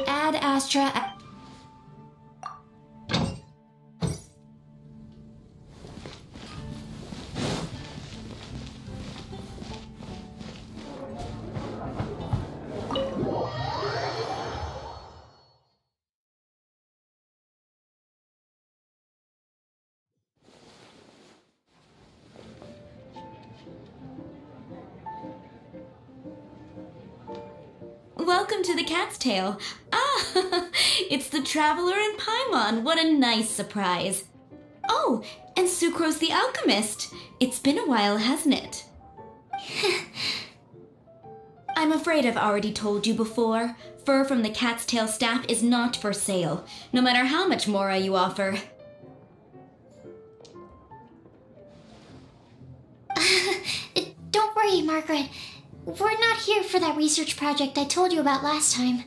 Ad Astra. Welcome to the Cat's Tail. Ah, it's the Traveler and Paimon. What a nice surprise. Oh, and Sucrose the Alchemist. It's been a while, hasn't it? I'm afraid I've already told you before. Fur from the Cat's Tail staff is not for sale, no matter how much mora you offer. Don't worry, Margaret. We're not here for that research project I told you about last time.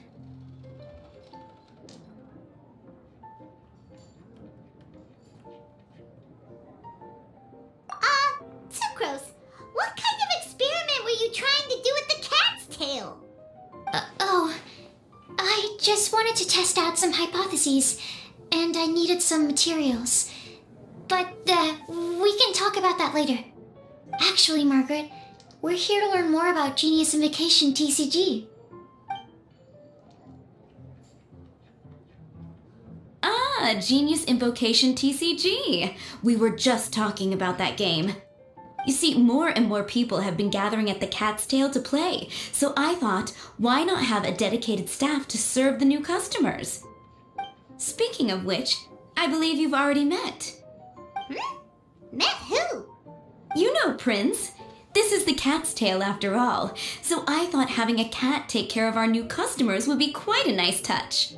Sucrose, what kind of experiment were you trying to do with the cat's tail? I just wanted to test out some hypotheses, and I needed some materials. But, we can talk about that later. Actually, Margaret, we're here to learn more about Genius Invocation TCG. Ah, Genius Invocation TCG. We were just talking about that game. You see, more and more people have been gathering at the Cat's Tail to play, so I thought, why not have a dedicated staff to serve the new customers? Speaking of which, I believe you've already met. Met who? You know, Prince. This is the Cat's Tail after all, so I thought having a cat take care of our new customers would be quite a nice touch.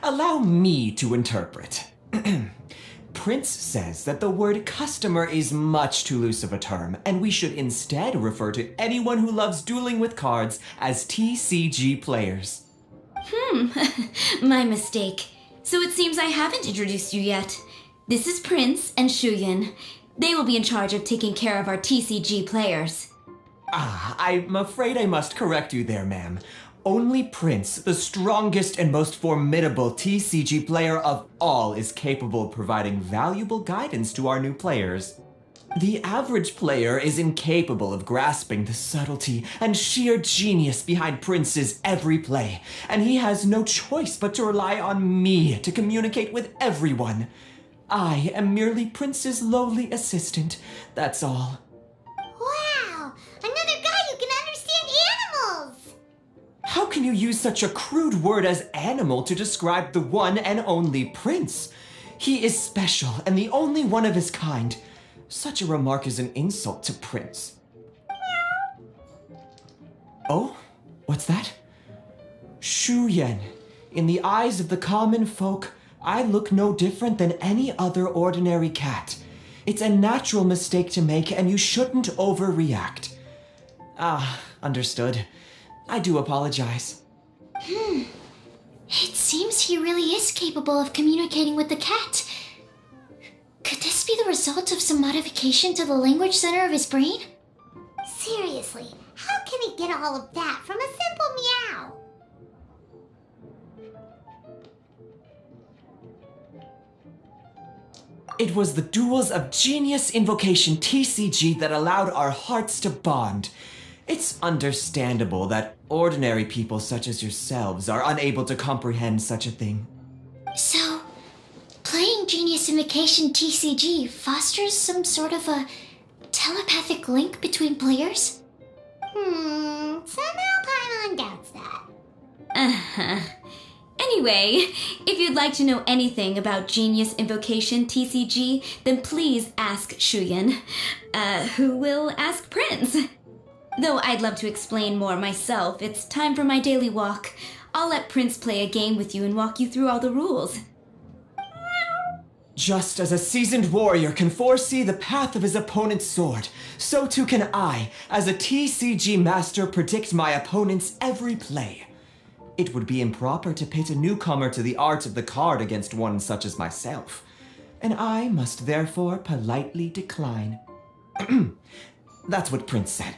Allow me to interpret. Prince says that the word customer is much too loose of a term, and we should instead refer to anyone who loves dueling with cards as TCG players. My mistake. So it seems I haven't introduced you yet. This is Prince and Shuyan. They will be in charge of taking care of our TCG players. I'm afraid I must correct you there, ma'am. Only Prince, the strongest and most formidable TCG player of all, is capable of providing valuable guidance to our new players. The average player is incapable of grasping the subtlety and sheer genius behind Prince's every play, and he has no choice but to rely on me to communicate with everyone. I am merely Prince's lowly assistant, that's all. Wow, another guy who can understand animals! How can you use such a crude word as animal to describe the one and only Prince? He is special and the only one of his kind. Such a remark is an insult to Prince. Oh, what's that? Shuyan, in the eyes of the common folk, I look no different than any other ordinary cat. It's a natural mistake to make, and you shouldn't overreact. Understood. I do apologize. It seems he really is capable of communicating with the cat. Could this be the result of some modification to the language center of his brain? Seriously, how can he get all of that from a simple meow? It was the duels of Genius Invocation TCG that allowed our hearts to bond. It's understandable that ordinary people such as yourselves are unable to comprehend such a thing. So, playing Genius Invocation TCG fosters some sort of a telepathic link between players? Somehow Paimon doubts that. Uh-huh. Anyway, if you'd like to know anything about Genius Invocation TCG, then please ask Shuyan, who will ask Prince. Though I'd love to explain more myself, it's time for my daily walk. I'll let Prince play a game with you and walk you through all the rules. Just as a seasoned warrior can foresee the path of his opponent's sword, so too can I, as a TCG master, predict my opponent's every play. It would be improper to pit a newcomer to the art of the card against one such as myself, and I must therefore politely decline. That's what Prince said.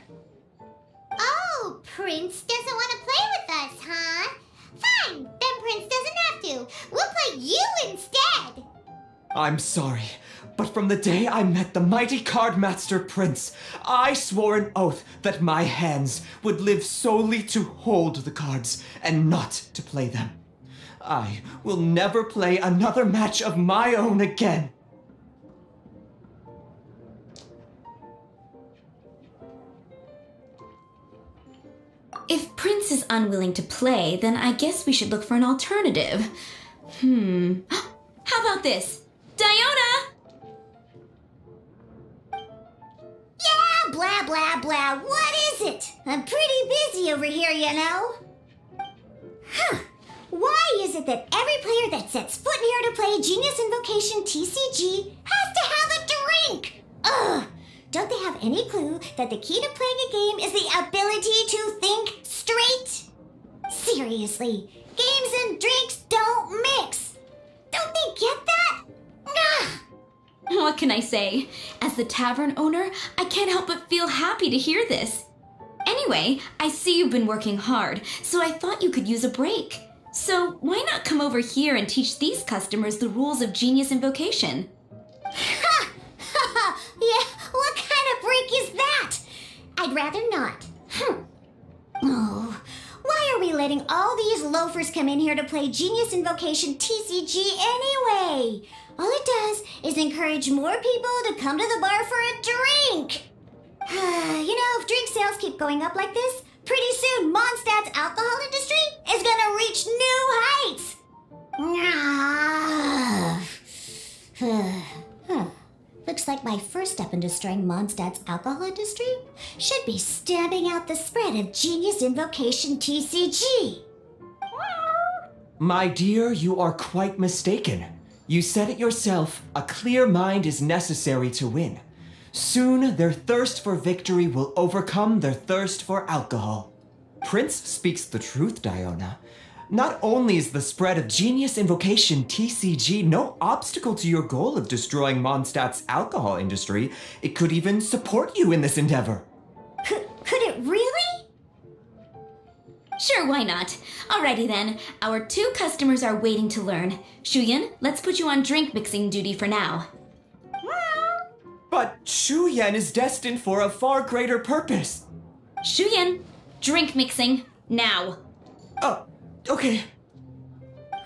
Oh, Prince doesn't want to play with us, huh? Fine, then Prince doesn't have to. We'll play you instead. I'm sorry, but from the day I met the mighty card master Prince, I swore an oath that my hands would live solely to hold the cards and not to play them. I will never play another match of my own again. If Prince is unwilling to play, then I guess we should look for an alternative. How about this? Diona! Yeah, blah, blah, blah. What is it? I'm pretty busy over here, you know. Why is it that every player that sets foot in here to play Genius Invocation TCG has to have a drink? Ugh! Don't they have any clue that the key to playing a game is the ability to think straight? Seriously, games and drinks don't mix. Don't they get that? Ugh! What can I say? As the tavern owner, I can't help but feel happy to hear this. Anyway, I see you've been working hard, so I thought you could use a break. So why not come over here and teach these customers the rules of Genius Invocation? Ha! Yeah, what kind of break is that? I'd rather not. Oh, why are we letting all these loafers come in here to play Genius Invocation TCG anyway? All it does is encourage more people to come to the bar for a drink. If drink sales keep going up like this, pretty soon Mondstadt's alcohol industry is gonna reach new heights. Looks like my first step in destroying Mondstadt's alcohol industry should be stamping out the spread of Genius Invocation TCG. My dear, you are quite mistaken. You said it yourself, a clear mind is necessary to win. Soon, their thirst for victory will overcome their thirst for alcohol. Prince speaks the truth, Diona. Not only is the spread of Genius Invocation TCG no obstacle to your goal of destroying Mondstadt's alcohol industry, it could even support you in this endeavor. Could it really? Sure, why not? Alrighty then, our 2 customers are waiting to learn. Shuyan, let's put you on drink mixing duty for now. But Shuyan is destined for a far greater purpose. Shuyan, drink mixing, now. Oh, okay.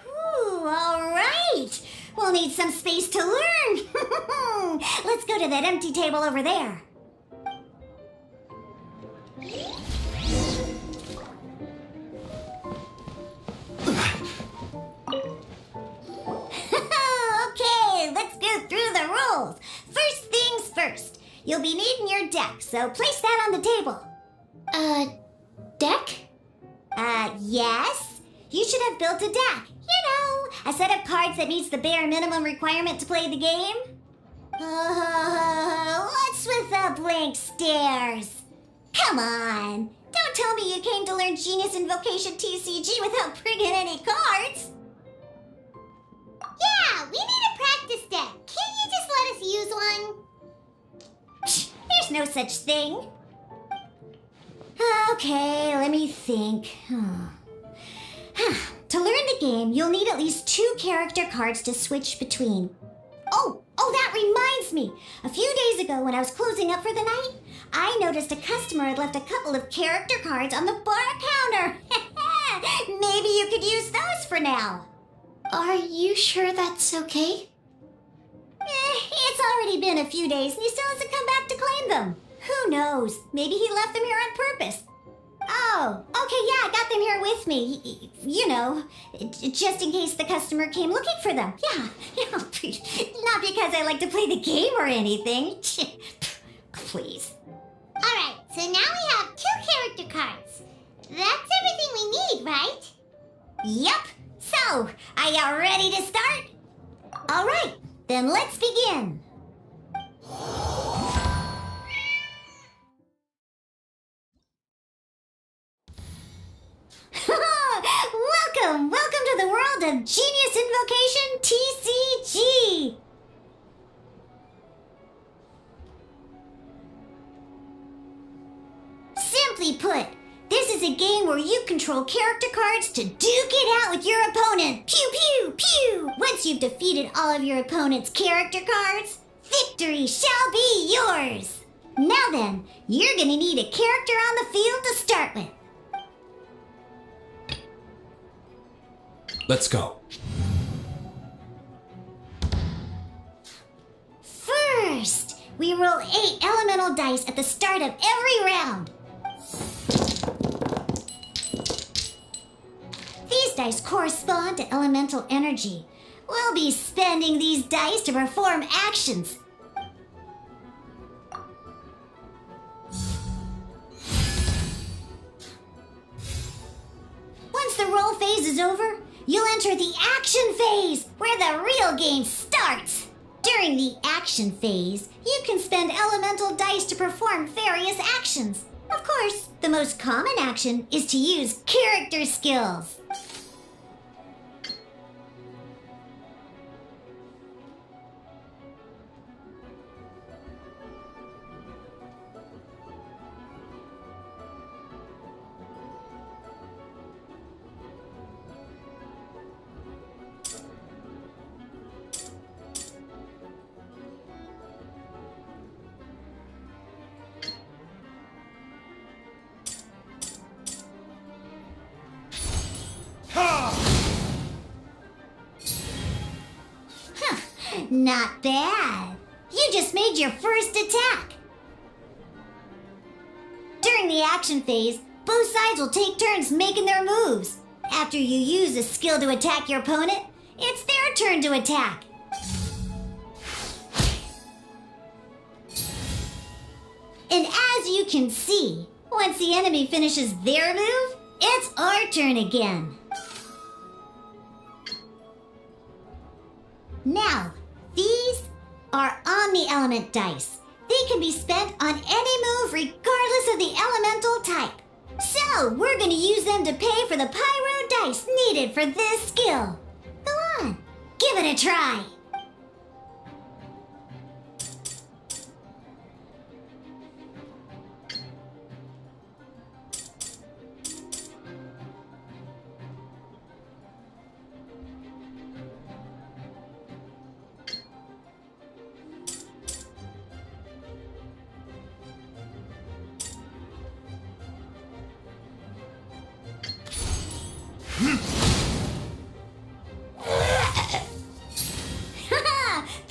Ooh, all right. We'll need some space to learn. Let's go to that empty table over there. Okay, let's go through the rules. First things first. You'll be needing your deck, so place that on the table. Deck? Yes. You should have built a deck. A set of cards that meets the bare minimum requirement to play the game. What's with the blank stares? Come on. Don't tell me you came to learn Genius Invocation TCG without bringing any cards. Yeah, we need a practice deck. Can't you just let us use one? Psh, there's no such thing. Okay, let me think. To learn the game, you'll need at least 2 character cards to switch between. Oh, that reminds me. A few days ago when I was closing up for the night, I noticed a customer had left a couple of character cards on the bar counter. Maybe you could use those for now. Are you sure that's okay? It's already been a few days and he still hasn't come back to claim them. Who knows? Maybe he left them here on purpose. Oh, okay, yeah, I got them here with me. You know, just in case the customer came looking for them. Yeah, not because I like to play the game or anything. Please. Alright, so now we have 2 character cards. That's everything we need, right? Yep. So, are you ready to start? All right, then let's begin. Welcome to the world of Genius Invocation TCG. Simply put, this is a game where you control character cards to duke it out with your opponent. Pew, pew, pew! Once you've defeated all of your opponent's character cards, victory shall be yours. Now then, you're gonna need a character on the field to start with. Let's go. First, we roll 8 elemental dice at the start of every round. These dice correspond to elemental energy. We'll be spending these dice to perform actions. Once the roll phase is over, you'll enter the action phase, where the real game starts. During the action phase, you can spend elemental dice to perform various actions. Of course, the most common action is to use character skills. Not bad. You just made your first attack. During the action phase, both sides will take turns making their moves. After you use a skill to attack your opponent, it's their turn to attack. And as you can see, once the enemy finishes their move, it's our turn again. Now, these are Omni-Element dice. They can be spent on any move regardless of the elemental type. So, we're going to use them to pay for the pyro dice needed for this skill. Go on, give it a try.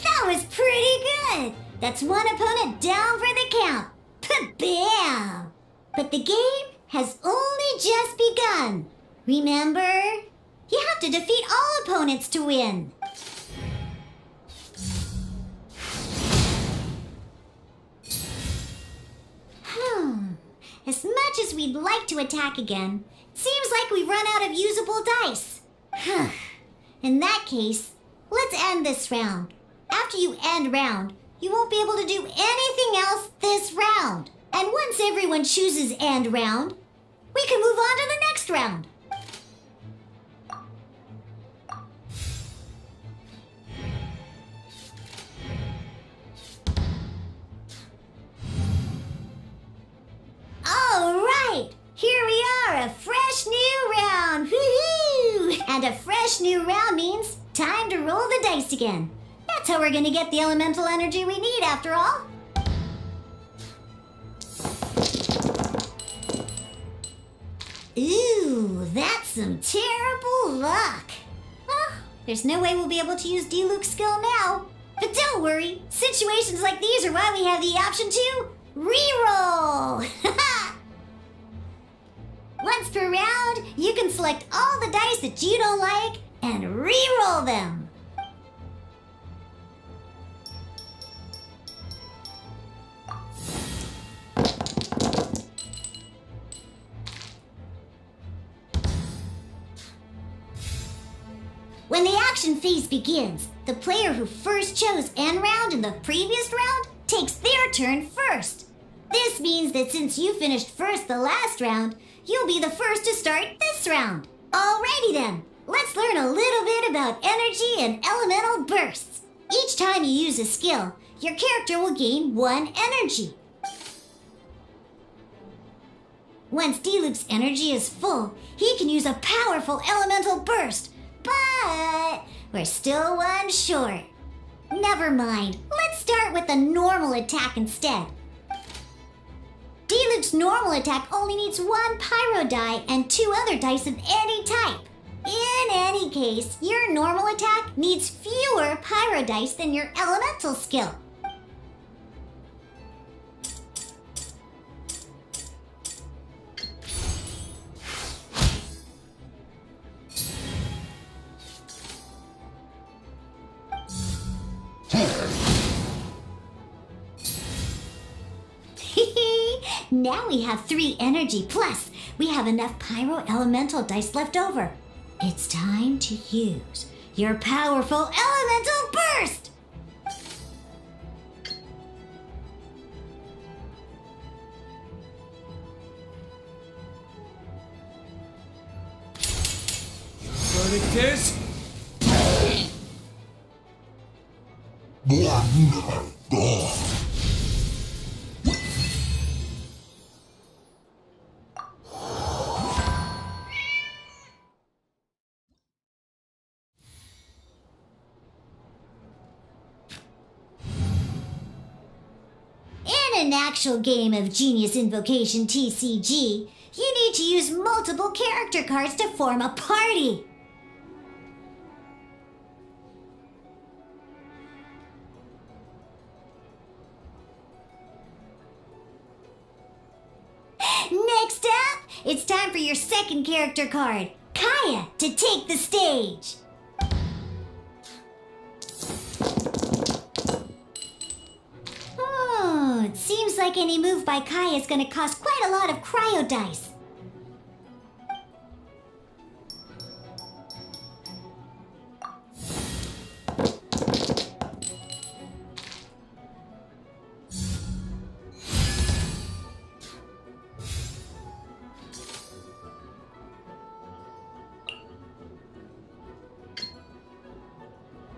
That was pretty good. That's one opponent down for the count. Bam! But the game has only just begun. Remember? You have to defeat all opponents to win. As much as we'd like to attack again, it seems like we've run out of usable dice. In that case, let's end this round. After you end round, you won't be able to do anything else this round. And once everyone chooses end round, we can move on to the next round. All right, here we are, a fresh new round. Woohoo! And a fresh new round means time to roll the dice again. That's how we're gonna get the elemental energy we need after all. Ooh, that's some terrible luck. Well, there's no way we'll be able to use D-Luke's skill now. But don't worry, situations like these are why we have the option to Reroll! Once per round, you can select all the dice that you don't like and reroll them. When the action phase begins, the player who first chose end round in the previous round takes their turn first. This means that since you finished first the last round, you'll be the first to start this round. Alrighty then, let's learn a little bit about energy and elemental bursts. Each time you use a skill, your character will gain 1 energy. Once Diluc's energy is full, he can use a powerful elemental burst. But we're still 1 short. Never mind, let's start with a normal attack instead. Diluc's normal attack only needs 1 pyro die and 2 other dice of any type. In any case, your normal attack needs fewer pyro dice than your elemental skill. Now we have 3 energy plus we have enough pyro elemental dice left over. It's time to use your powerful elemental burst! Verdict is... In an actual game of Genius Invocation TCG, you need to use multiple character cards to form a party. Next up, it's time for your second character card, Kaya, to take the stage. Oh, it seems like any move by Kaya is going to cost quite a lot of cryo dice.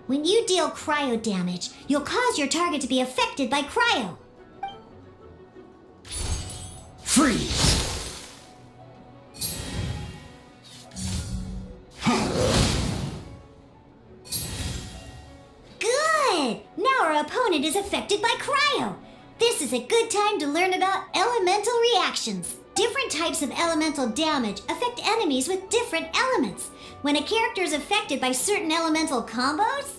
When you deal cryo damage, you'll cause your target to be affected by cryo. Freeze! Good! Now our opponent is affected by cryo. This is a good time to learn about elemental reactions. Different types of elemental damage affect enemies with different elements. When a character is affected by certain elemental combos,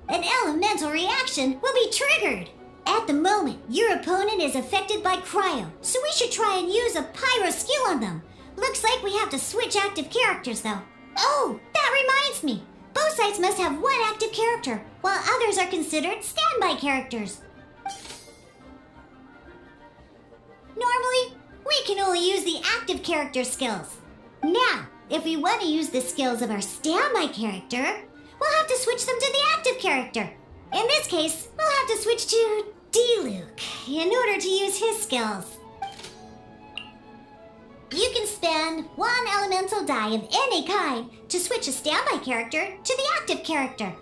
an elemental reaction will be triggered. At the moment, your opponent is affected by cryo, so we should try and use a pyro skill on them. Looks like we have to switch active characters though. Oh, that reminds me. Both sides must have 1 active character, while others are considered standby characters. Normally, we can only use the active character skills. Now, if we want to use the skills of our standby character, we'll have to switch them to the active character. In this case, we'll have to switch to Diluc in order to use his skills. You can spend 1 elemental die of any kind to switch a standby character to the active character.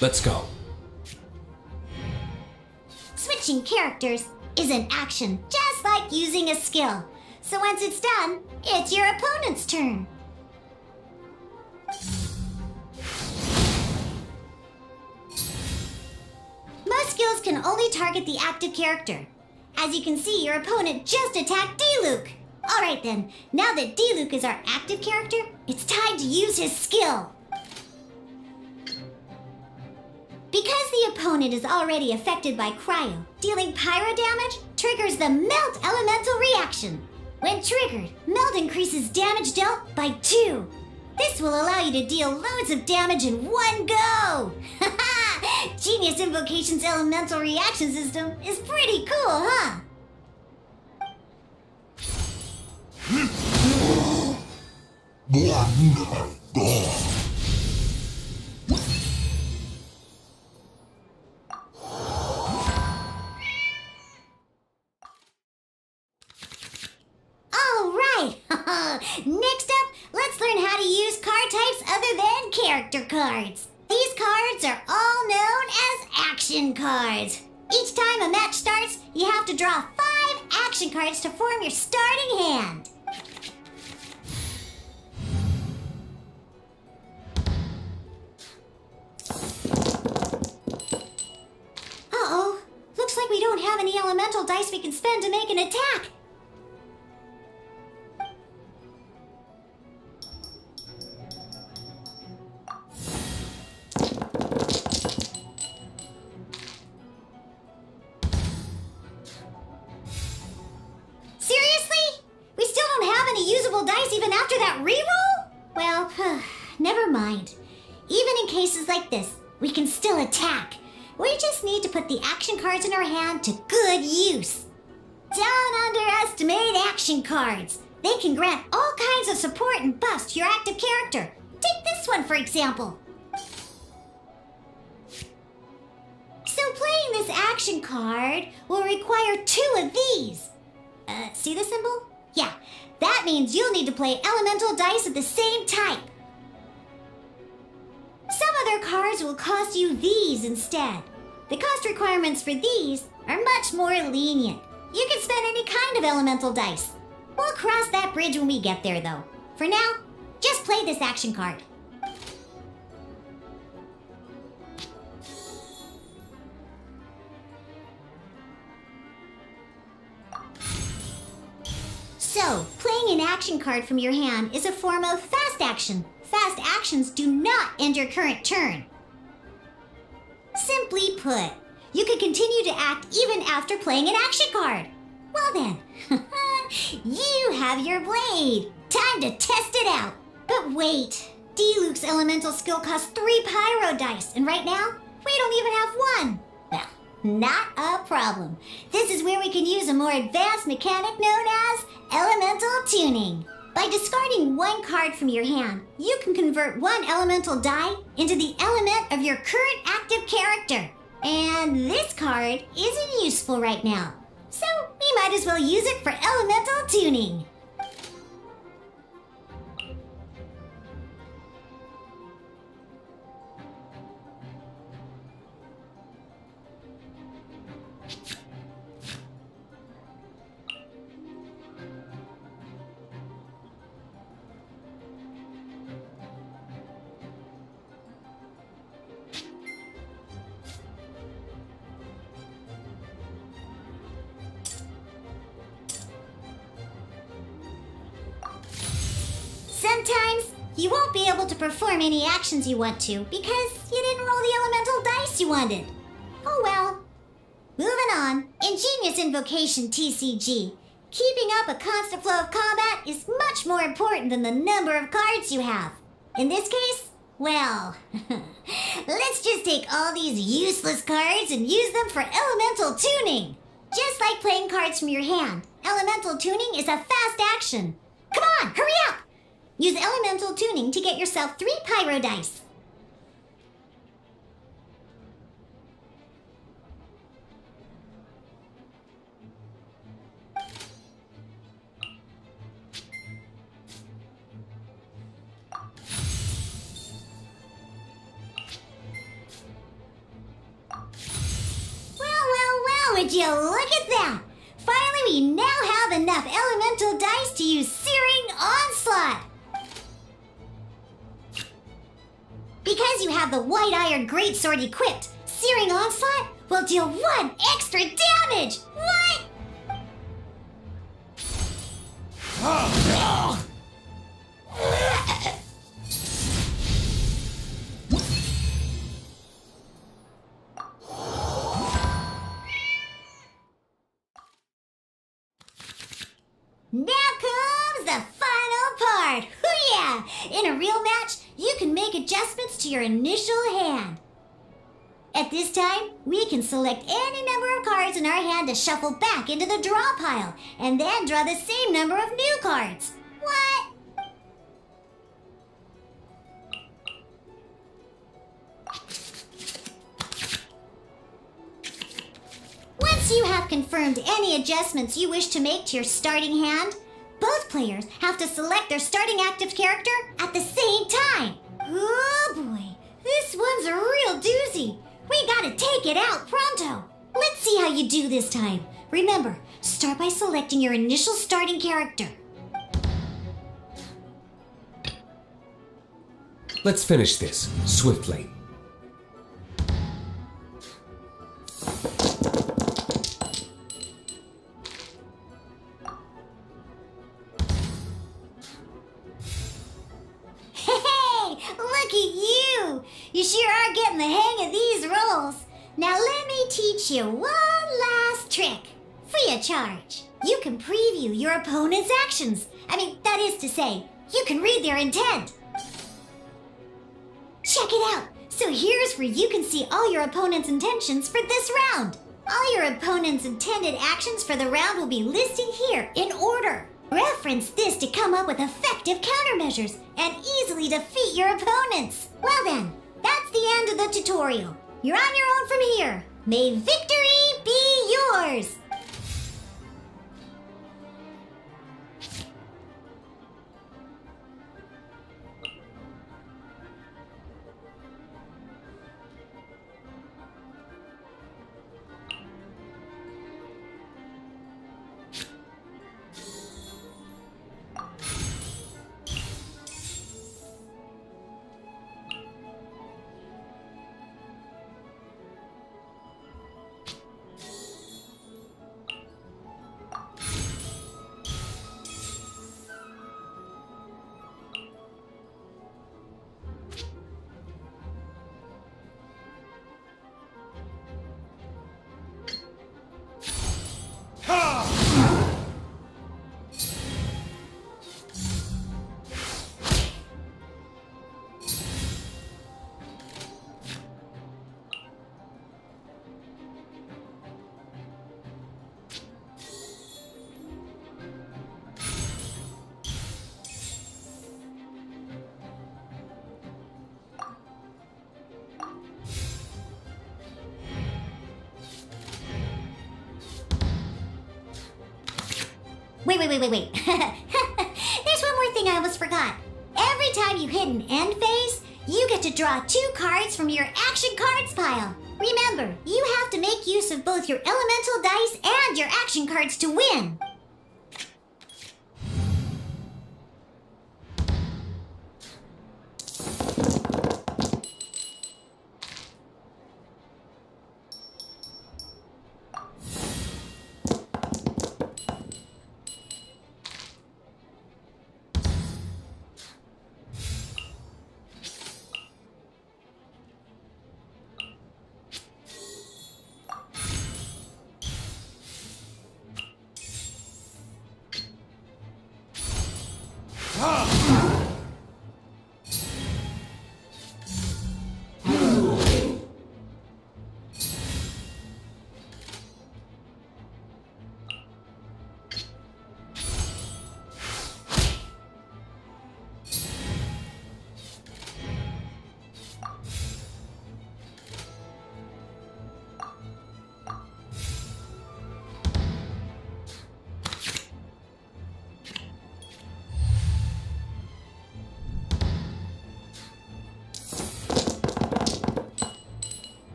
Let's go. Switching characters is an action just like using a skill. So once it's done, it's your opponent's turn. Most skills can only target the active character. As you can see, your opponent just attacked Diluc. Alright then, now that Diluc is our active character, it's time to use his skill. Because the opponent is already affected by cryo, dealing pyro damage triggers the melt elemental reaction. When triggered, melt increases damage dealt by 2. This will allow you to deal loads of damage in one go! Genius Invocation's elemental reaction system is pretty cool, huh? All right! Next up, let's learn how to use card types other than character cards. These cards are all known as action cards. Each time a match starts, you have to draw 5 action cards to form your starting hand. Uh-oh. Looks like we don't have any elemental dice we can spend to make an attack. Seriously? We still don't have any usable dice even after that reroll? Well, never mind. Even in cases like this, we can still attack. We just need to put the action cards in our hand to good use. Don't underestimate action cards. They can grant all kinds of support and buffs to your active character. Take this one, for example. So playing this action card will require 2 of these. See the symbol? Yeah, that means you'll need to play elemental dice of the same type. Some other cards will cost you these instead. The cost requirements for these are much more lenient. You can spend any kind of elemental dice. We'll cross that bridge when we get there, though. For now, just play this action card. So, playing an action card from your hand is a form of fast action. Fast actions do not end your current turn. Simply put, you can continue to act even after playing an action card. Well then, you have your blade. Time to test it out. But wait, Diluc's elemental skill costs 3 pyro dice, and right now, we don't even have 1. Well, not a problem. This is where we can use a more advanced mechanic known as elemental tuning. By discarding 1 card from your hand, you can convert 1 elemental die into the element of your current active character. And this card isn't useful right now, so we might as well use it for elemental tuning. Sometimes you won't be able to perform any actions you want to because you didn't roll the elemental dice you wanted. Oh well. Moving on. In Genius Invocation TCG, keeping up a constant flow of combat is much more important than the number of cards you have. In this case, well, let's just take all these useless cards and use them for elemental tuning. Just like playing cards from your hand, elemental tuning is a fast action. Come on, hurry up! Use elemental tuning to get yourself 3 pyro dice. Well, would you look at that? Finally, we now have enough elemental dice to use Searing Onslaught. Because you have the White Iron Greatsword equipped, Searing Onslaught will deal 1 extra damage! What? In a real match, you can make adjustments to your initial hand. At this time, we can select any number of cards in our hand to shuffle back into the draw pile, and then draw the same number of new cards. What? Once you have confirmed any adjustments you wish to make to your starting hand, both players have to select their starting active character at the same time. Oh boy, this one's a real doozy. We gotta take it out pronto. Let's see how you do this time. Remember, start by selecting your initial starting character. Let's finish this swiftly. Hey, look at you! You sure are getting the hang of these rolls. Now let me teach you one last trick. Free of charge. You can preview your opponent's actions. That is to say, you can read their intent. Check it out. So here's where you can see all your opponent's intentions for this round. All your opponent's intended actions for the round will be listed here in order. Reference this to come up with effective countermeasures and easily defeat your opponents. Well then, that's the end of the tutorial. You're on your own from here. May victory be yours! Wait. There's one more thing I almost forgot. Every time you hit an end phase, you get to draw 2 cards from your action cards pile. Remember, you have to make use of both your elemental dice and your action cards to win.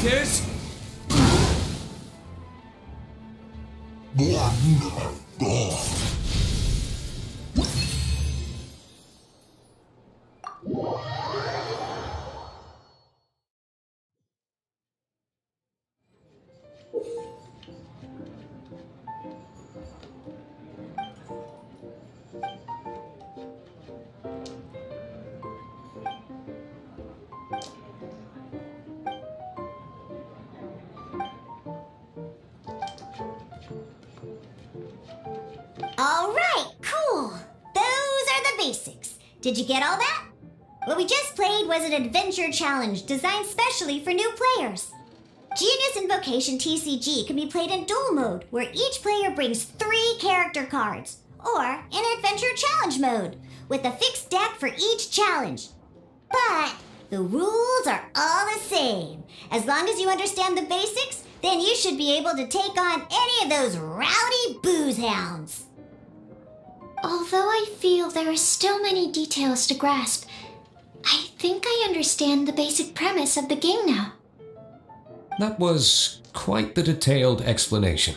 This? All right, cool. Those are the basics. Did you get all that? What we just played was an adventure challenge designed specially for new players. Genius Invocation TCG can be played in duel mode, where each player brings 3 character cards, or in adventure challenge mode, with a fixed deck for each challenge. But the rules are all the same. As long as you understand the basics, then you should be able to take on any of those rowdy booze hounds. Although I feel there are still many details to grasp, I think I understand the basic premise of the game now. That was quite the detailed explanation.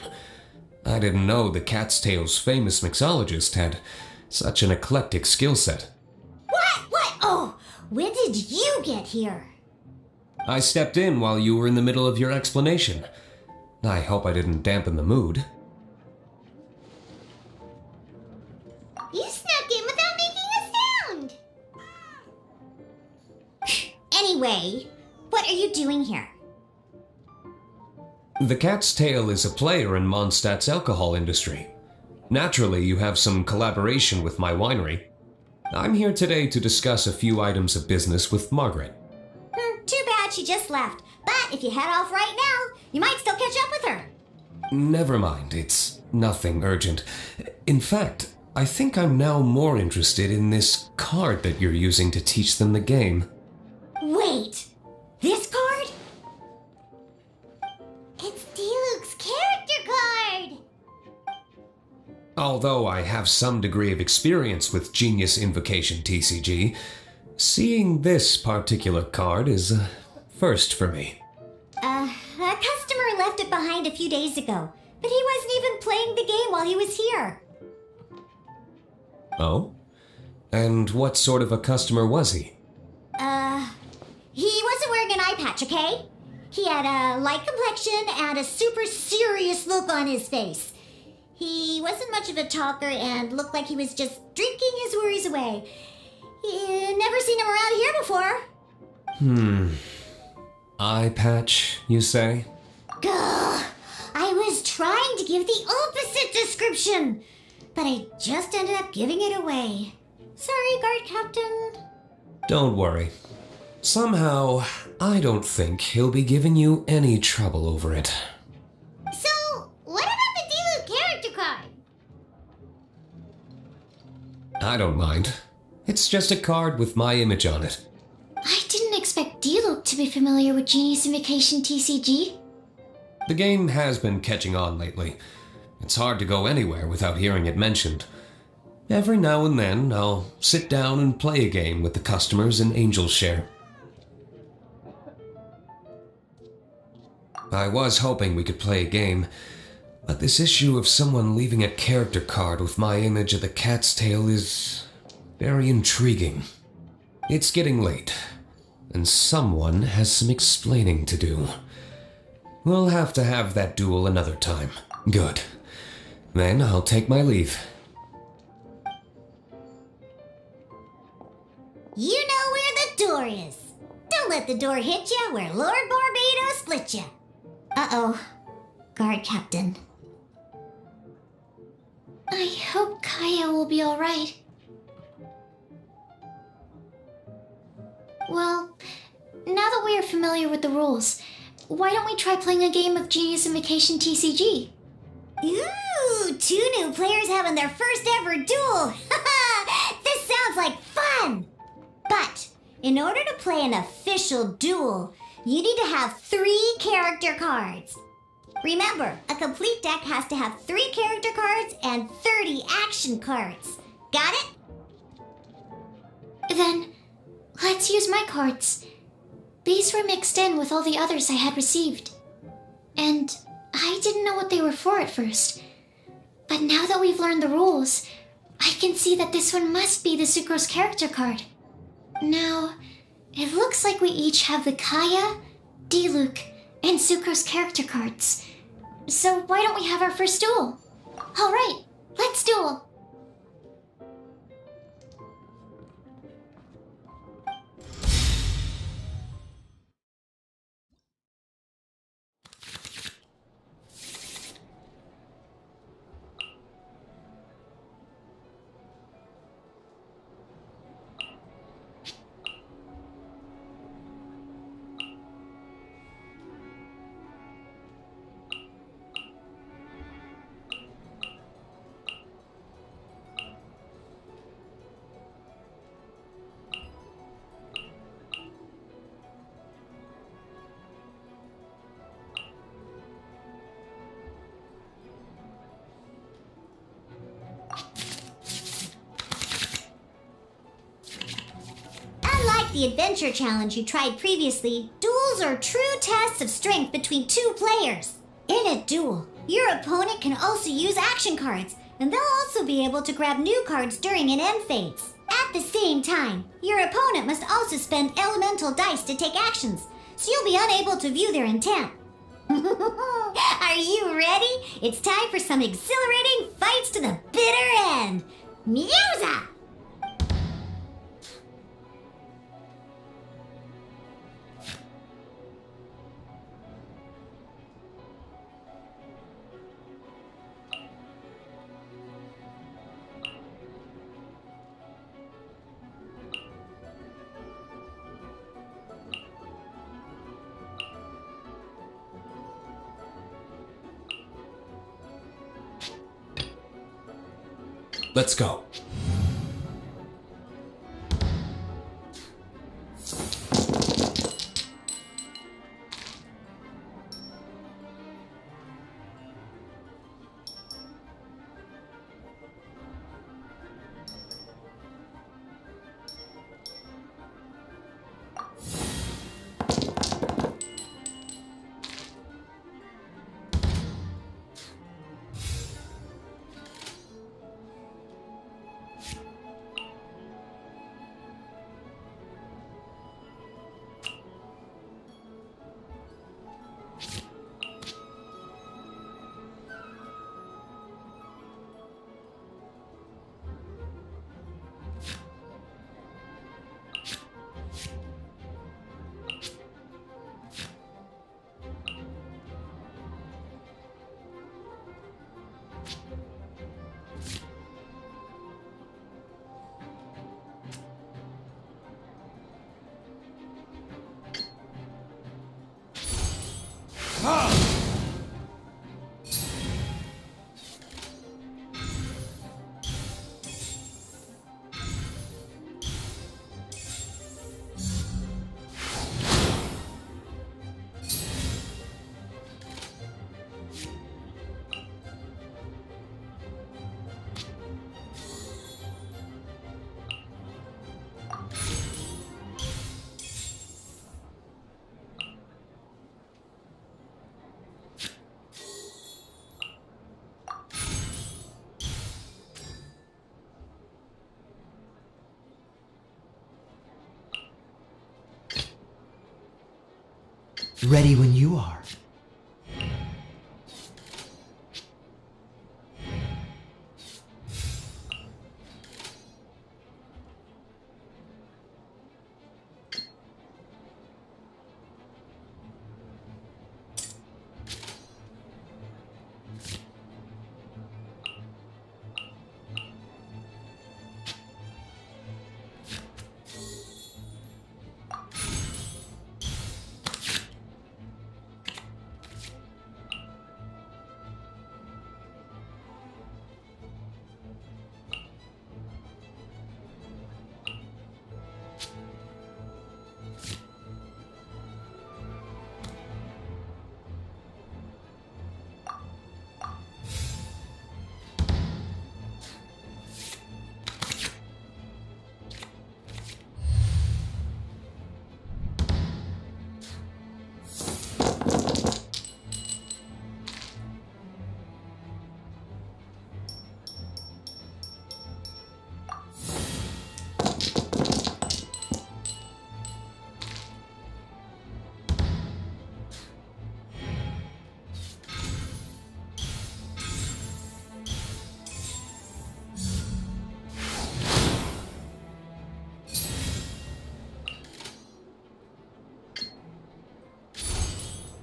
I didn't know the Cat's Tail's famous mixologist had such an eclectic skill set. What? Oh, when did you get here? I stepped in while you were in the middle of your explanation. I hope I didn't dampen the mood. You snuck in without making a sound! Anyway, what are you doing here? The Cat's Tail is a player in Mondstadt's alcohol industry. Naturally, you have some collaboration with my winery. I'm here today to discuss a few items of business with Margaret. Too bad she just left. But if you head off right now, you might still catch up with her. Never mind, it's nothing urgent. In fact, I think I'm now more interested in this card that you're using to teach them the game. Wait, this card? It's D-Luke's character card! Although I have some degree of experience with Genius Invocation TCG, seeing this particular card is a first for me. A customer left it behind a few days ago, but he wasn't even playing the game while he was here. Oh? And what sort of a customer was he? He wasn't wearing an eye patch, okay? He had a light complexion and a super serious look on his face. He wasn't much of a talker and looked like he was just drinking his worries away. Never seen him around here before. Eye patch, you say? Gah! I was trying to give the opposite description, but I just ended up giving it away. Sorry, guard captain. Don't worry. Somehow, I don't think he'll be giving you any trouble over it. So, what about the D-Luke character card? I don't mind. It's just a card with my image on it. I didn't expect D-Luke to be familiar with Genius Invocation TCG. The game has been catching on lately. It's hard to go anywhere without hearing it mentioned. Every now and then, I'll sit down and play a game with the customers in Angel's Share. I was hoping we could play a game, but this issue of someone leaving a character card with my image of the Cat's Tail is very intriguing. It's getting late, and someone has some explaining to do. We'll have to have that duel another time. Good. Then I'll take my leave. You know where the door is. Don't let the door hit you where Lord Barbados split you. Uh-oh. Guard captain. I hope Kaya will be alright. Well, now that we are familiar with the rules, why don't we try playing a game of Genius Invocation TCG? Ooh, 2 new players having their first ever duel. This sounds like fun. But in order to play an official duel, you need to have 3 character cards. Remember, a complete deck has to have 3 character cards and 30 action cards. Got it? Then, let's use my cards. These were mixed in with all the others I had received. And I didn't know what they were for at first. But now that we've learned the rules, I can see that this one must be the Sucrose character card. Now, it looks like we each have the Kaya, D-Luke, and Sucrose character cards. So why don't we have our first duel? Alright, let's duel. Unlike the adventure challenge you tried previously, duels are true tests of strength between two players. In a duel, your opponent can also use action cards, and they'll also be able to grab new cards during an end phase. At the same time, your opponent must also spend elemental dice to take actions, so you'll be unable to view their intent. Are you ready? It's time for some exhilarating fights to the bitter end. Musa! Let's go. Ready when you are.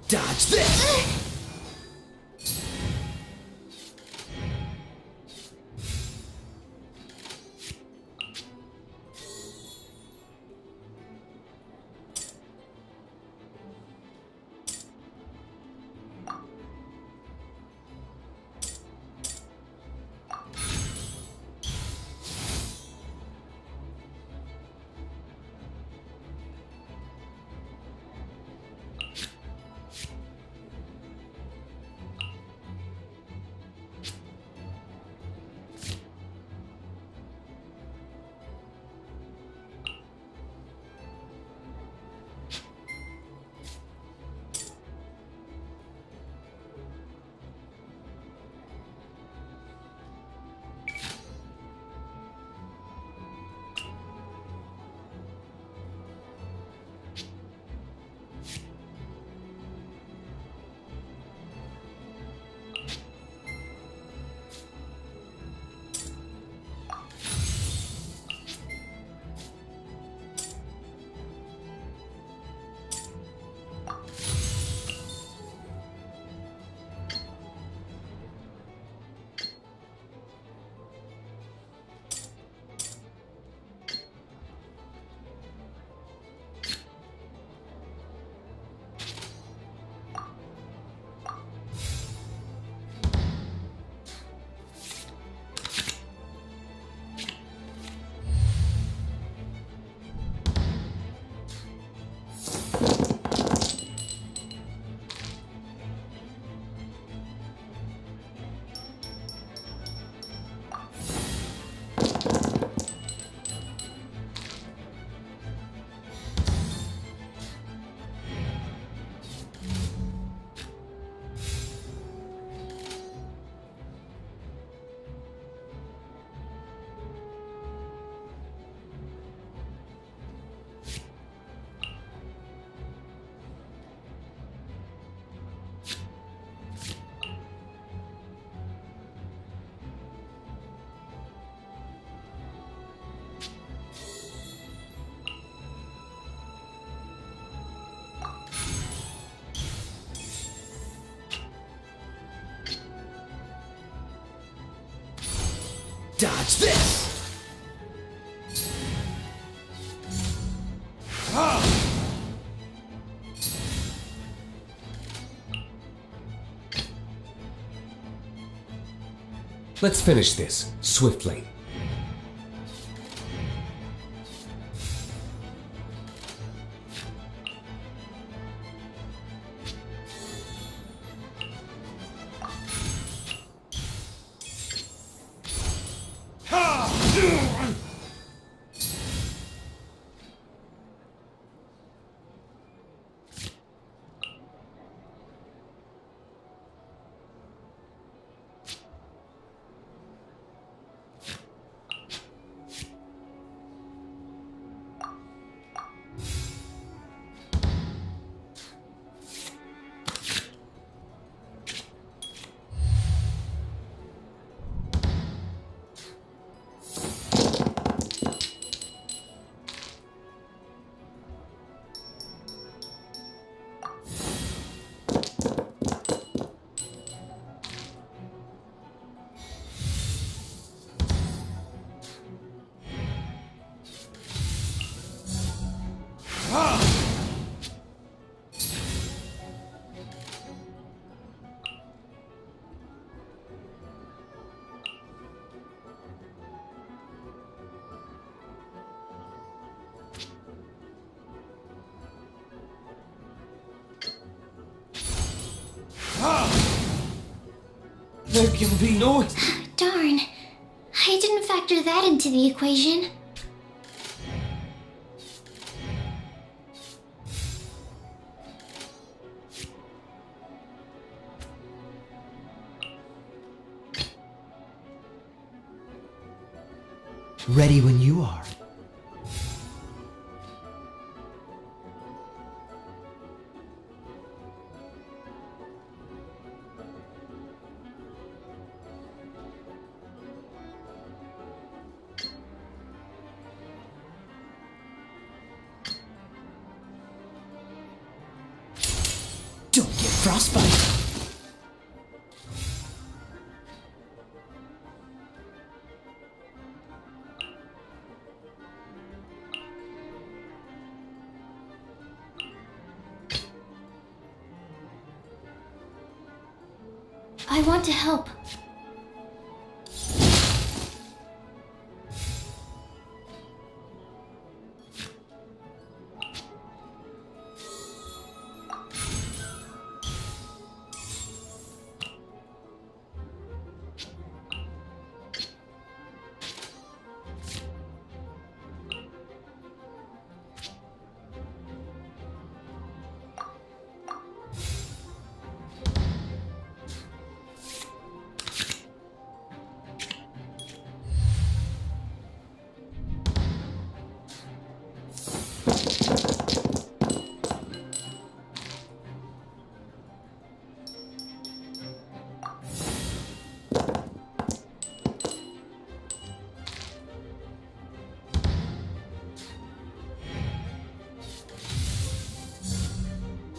Dodge this! Dodge this! Let's finish this swiftly. There can be no... Darn. I didn't factor that into the equation. Ready when you are. Don't get frostbite. I want to help.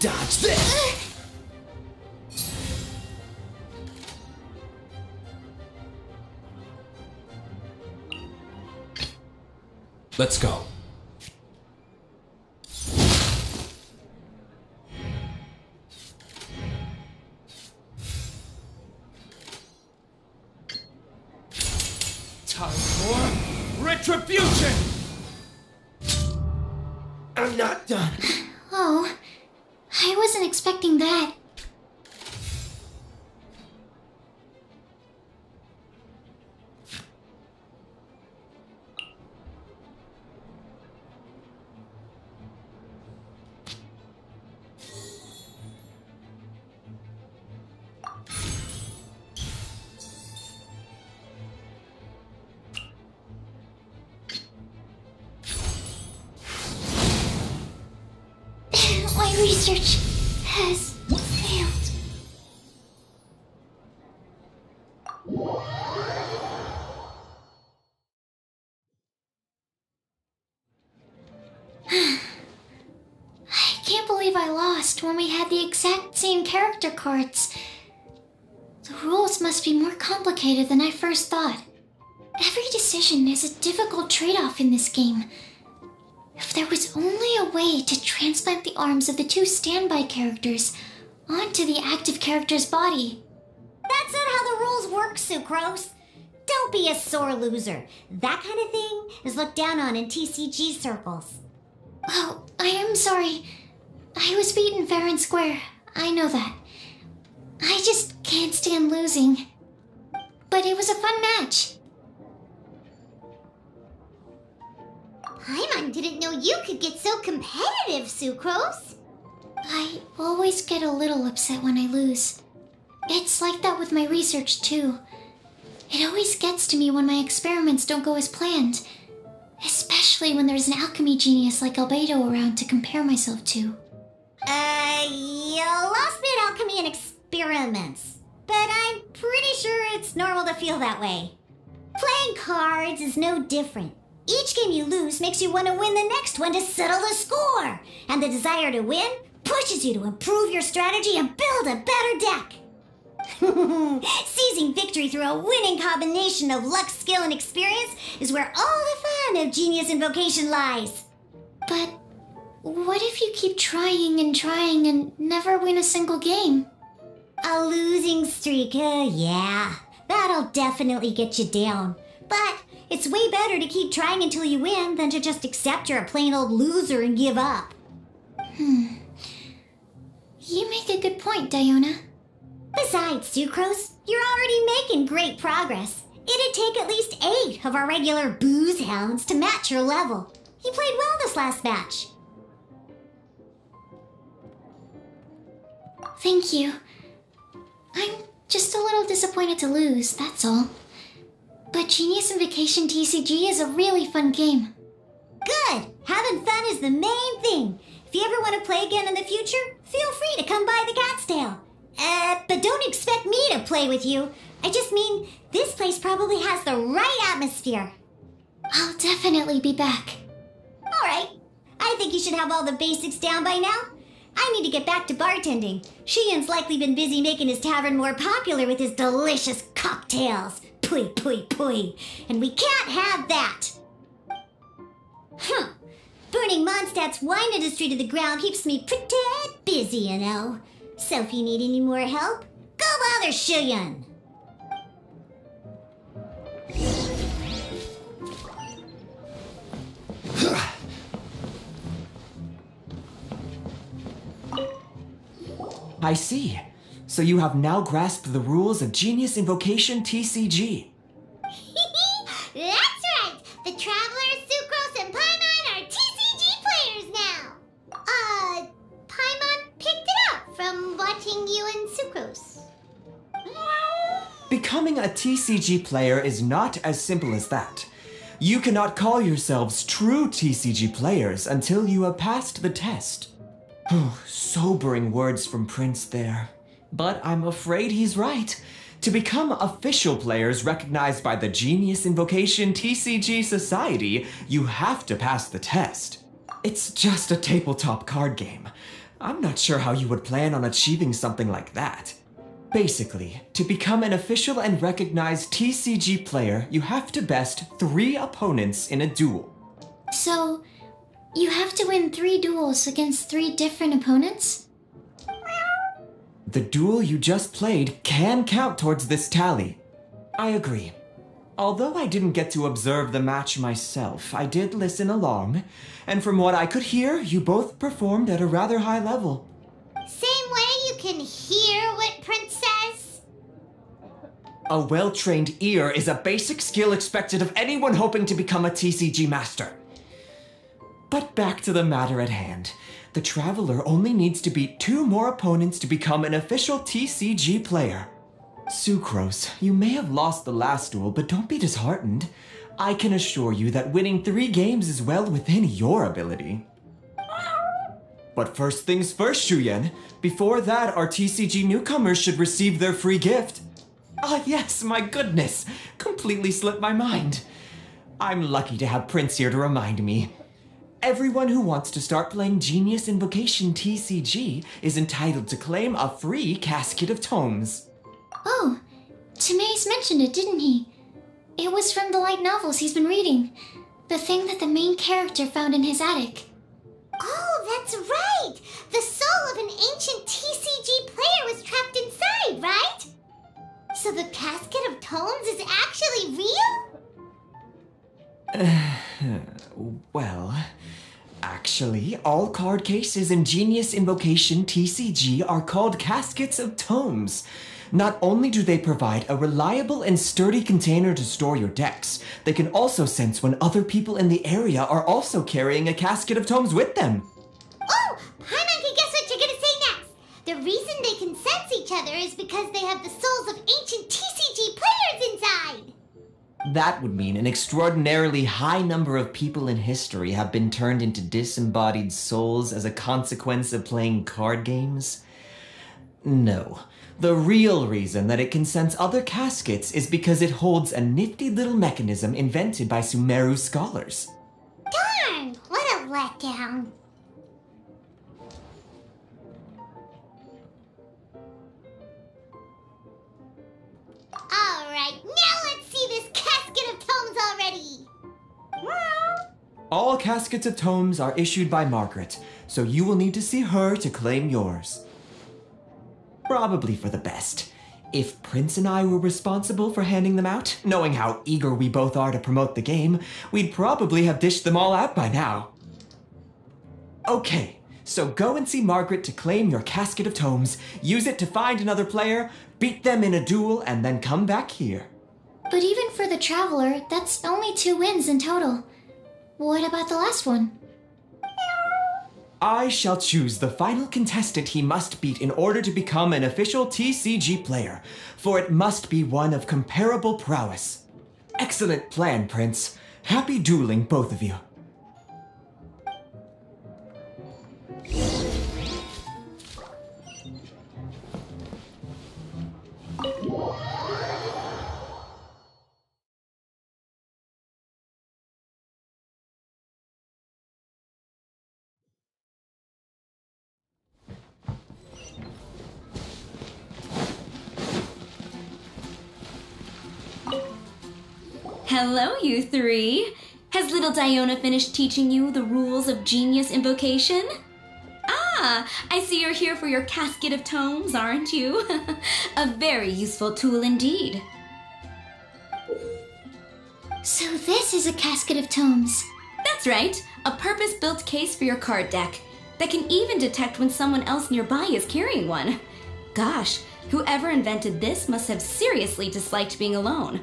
Dodge this! Let's go. Time for retribution! I'm not done. Oh, I wasn't expecting that. My research has failed. I can't believe I lost when we had the exact same character cards. The rules must be more complicated than I first thought. Every decision is a difficult trade-off in this game. If there was only a way to transplant the arms of the two standby characters onto the active character's body. That's not how the rules work, Sucrose. Don't be a sore loser. That kind of thing is looked down on in TCG circles. Oh, I am sorry. I was beaten fair and square. I know that. I just can't stand losing. But it was a fun match. Paimon didn't know you could get so competitive, Sucrose. I always get a little upset when I lose. It's like that with my research, too. It always gets to me when my experiments don't go as planned. Especially when there's an alchemy genius like Albedo around to compare myself to. You lost me at alchemy and experiments. But I'm pretty sure it's normal to feel that way. Playing cards is no different. Each game you lose makes you want to win the next one to settle the score. And the desire to win pushes you to improve your strategy and build a better deck. Seizing victory through a winning combination of luck, skill, and experience is where all the fun of Genius Invocation lies. But what if you keep trying and never win a single game? A losing streak, yeah. That'll definitely get you down. But it's way better to keep trying until you win than to just accept you're a plain old loser and give up. You make a good point, Diona. Besides, Sucrose, you're already making great progress. It'd take at least 8 of our regular booze hounds to match your level. You played well this last match. Thank you. I'm just a little disappointed to lose, that's all. But Genius Invocation TCG is a really fun game. Good! Having fun is the main thing. If you ever want to play again in the future, feel free to come by the Cat's Tail. But don't expect me to play with you. I just mean, this place probably has the right atmosphere. I'll definitely be back. Alright, I think you should have all the basics down by now. I need to get back to bartending. Shiyan's likely been busy making his tavern more popular with his delicious cocktails. Pui, pui, pui. And we can't have that. Burning Mondstadt's wine industry to the ground keeps me pretty busy, you know. So if you need any more help, go bother Shiyan. I see. So you have now grasped the rules of Genius Invocation TCG. That's right! The Travelers, Sucrose, and Paimon are TCG players now! Paimon picked it up from watching you and Sucrose. Becoming a TCG player is not as simple as that. You cannot call yourselves true TCG players until you have passed the test. Sobering words from Prince there. But I'm afraid he's right. To become official players recognized by the Genius Invocation TCG Society, you have to pass the test. It's just a tabletop card game. I'm not sure how you would plan on achieving something like that. Basically, to become an official and recognized TCG player, you have to best 3 opponents in a duel. So, you have to win 3 duels against 3 different opponents? The duel you just played can count towards this tally. I agree. Although I didn't get to observe the match myself, I did listen along, and from what I could hear, you both performed at a rather high level. Same way you can hear what Prince says? A well-trained ear is a basic skill expected of anyone hoping to become a TCG master. But back to the matter at hand. The Traveler only needs to beat 2 more opponents to become an official TCG player. Sucrose, you may have lost the last duel, but don't be disheartened. I can assure you that winning 3 games is well within your ability. But first things first, Shuyen. Before that, our TCG newcomers should receive their free gift. Ah yes, my goodness. Completely slipped my mind. I'm lucky to have Prince here to remind me. Everyone who wants to start playing Genius Invocation TCG is entitled to claim a free casket of tomes. Oh, Timaeus mentioned it, didn't he? It was from the light novels he's been reading. The thing that the main character found in his attic. Oh, that's right! The soul of an ancient TCG player was trapped inside, right? So the Casket of Tomes is actually real? Well, actually, all card cases in Genius Invocation TCG are called Caskets of Tomes. Not only do they provide a reliable and sturdy container to store your decks, they can also sense when other people in the area are also carrying a Casket of Tomes with them. Oh, Paimon can guess what you're gonna say next. The reason they can sense each other is because they have the souls of ancient TCG players inside. That would mean an extraordinarily high number of people in history have been turned into disembodied souls as a consequence of playing card games? No. The real reason that it can sense other caskets is because it holds a nifty little mechanism invented by Sumeru scholars. Darn, what a letdown. Alright, now let's see this Casket of Tomes already. All Caskets of Tomes are issued by Margaret, so you will need to see her to claim yours. Probably for the best. If Prince and I were responsible for handing them out, knowing how eager we both are to promote the game, we'd probably have dished them all out by now. Okay, so go and see Margaret to claim your Casket of Tomes, use it to find another player, beat them in a duel, and then come back here. But even for the Traveler, that's only 2 wins in total. What about the last one? I shall choose the final contestant he must beat in order to become an official TCG player, for it must be one of comparable prowess. Excellent plan, Prince. Happy dueling, both of you. Hello, you three. Has little Diona finished teaching you the rules of Genius Invocation? Ah, I see you're here for your Casket of Tomes, aren't you? A very useful tool indeed. So this is a Casket of Tomes. That's right, a purpose-built case for your card deck that can even detect when someone else nearby is carrying one. Gosh, whoever invented this must have seriously disliked being alone.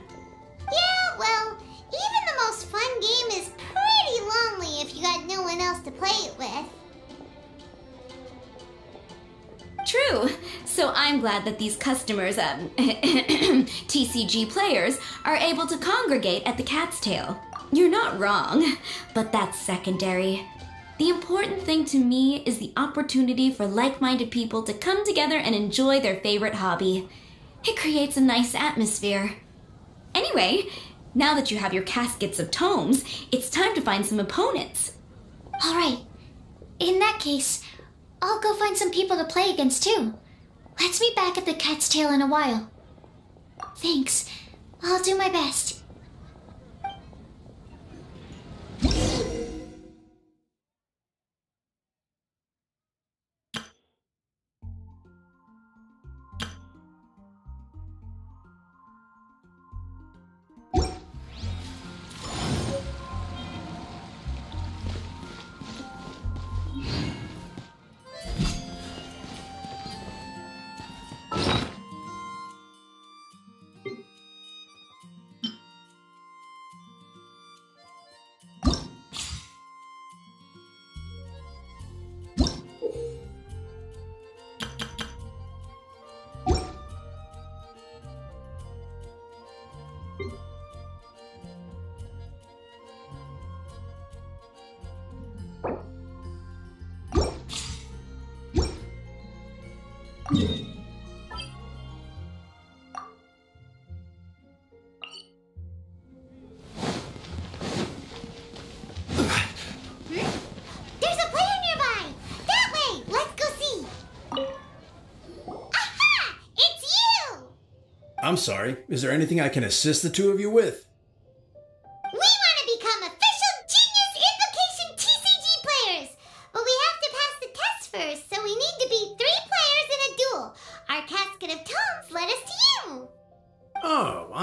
Yeah, well, even the most fun game is pretty lonely if you got no one else to play it with. True. So I'm glad that these customers, TCG players, are able to congregate at the Cat's Tail. You're not wrong, but that's secondary. The important thing to me is the opportunity for like-minded people to come together and enjoy their favorite hobby. It creates a nice atmosphere. Anyway, now that you have your Caskets of Tomes, it's time to find some opponents. All right. In that case, I'll go find some people to play against too. Let's meet back at the Cat's Tail in a while. Thanks. I'll do my best. There's a player nearby! That way! Let's go see! Aha! It's you! I'm sorry. Is there anything I can assist the two of you with?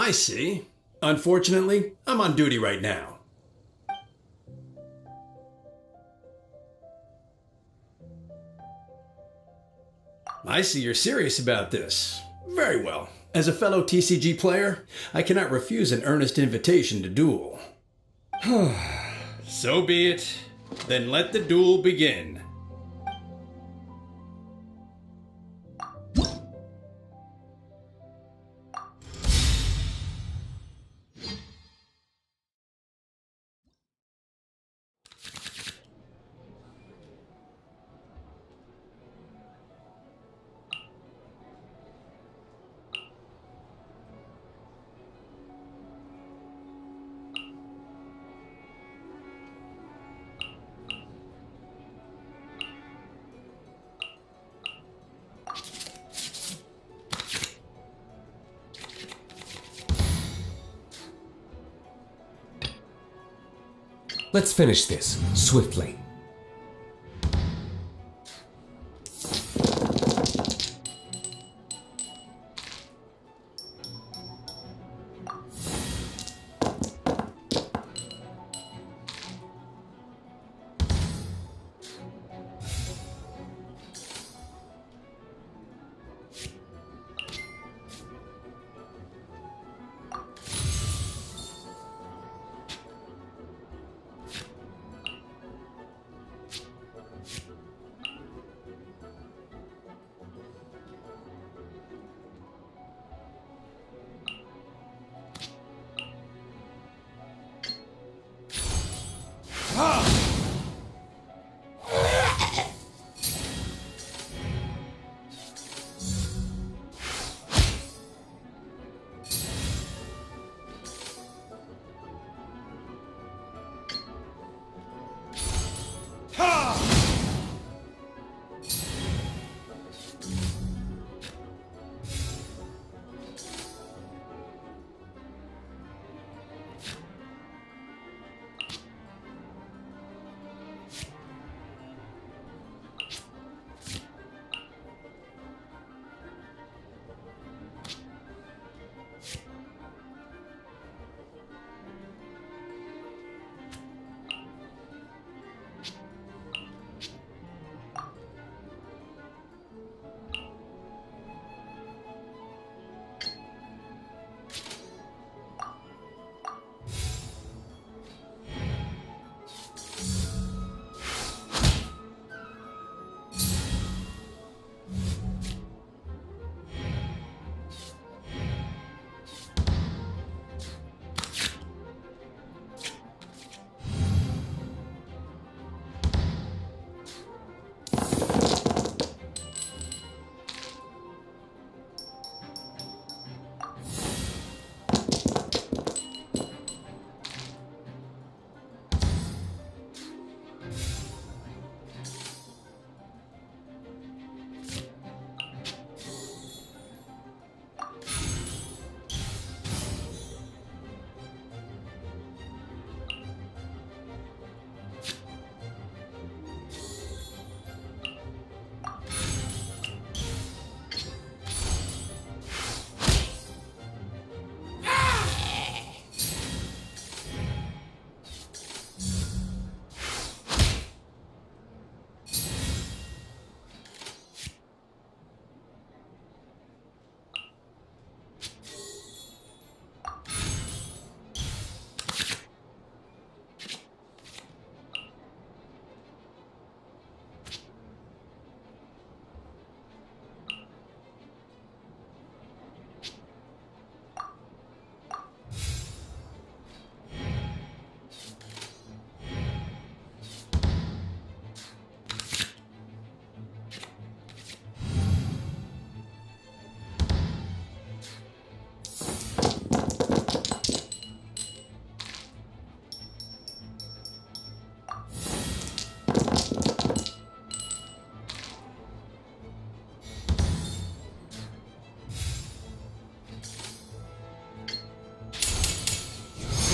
I see. Unfortunately, I'm on duty right now. I see you're serious about this. Very well. As a fellow TCG player, I cannot refuse an earnest invitation to duel. So be it. Then let the duel begin. Let's finish this swiftly.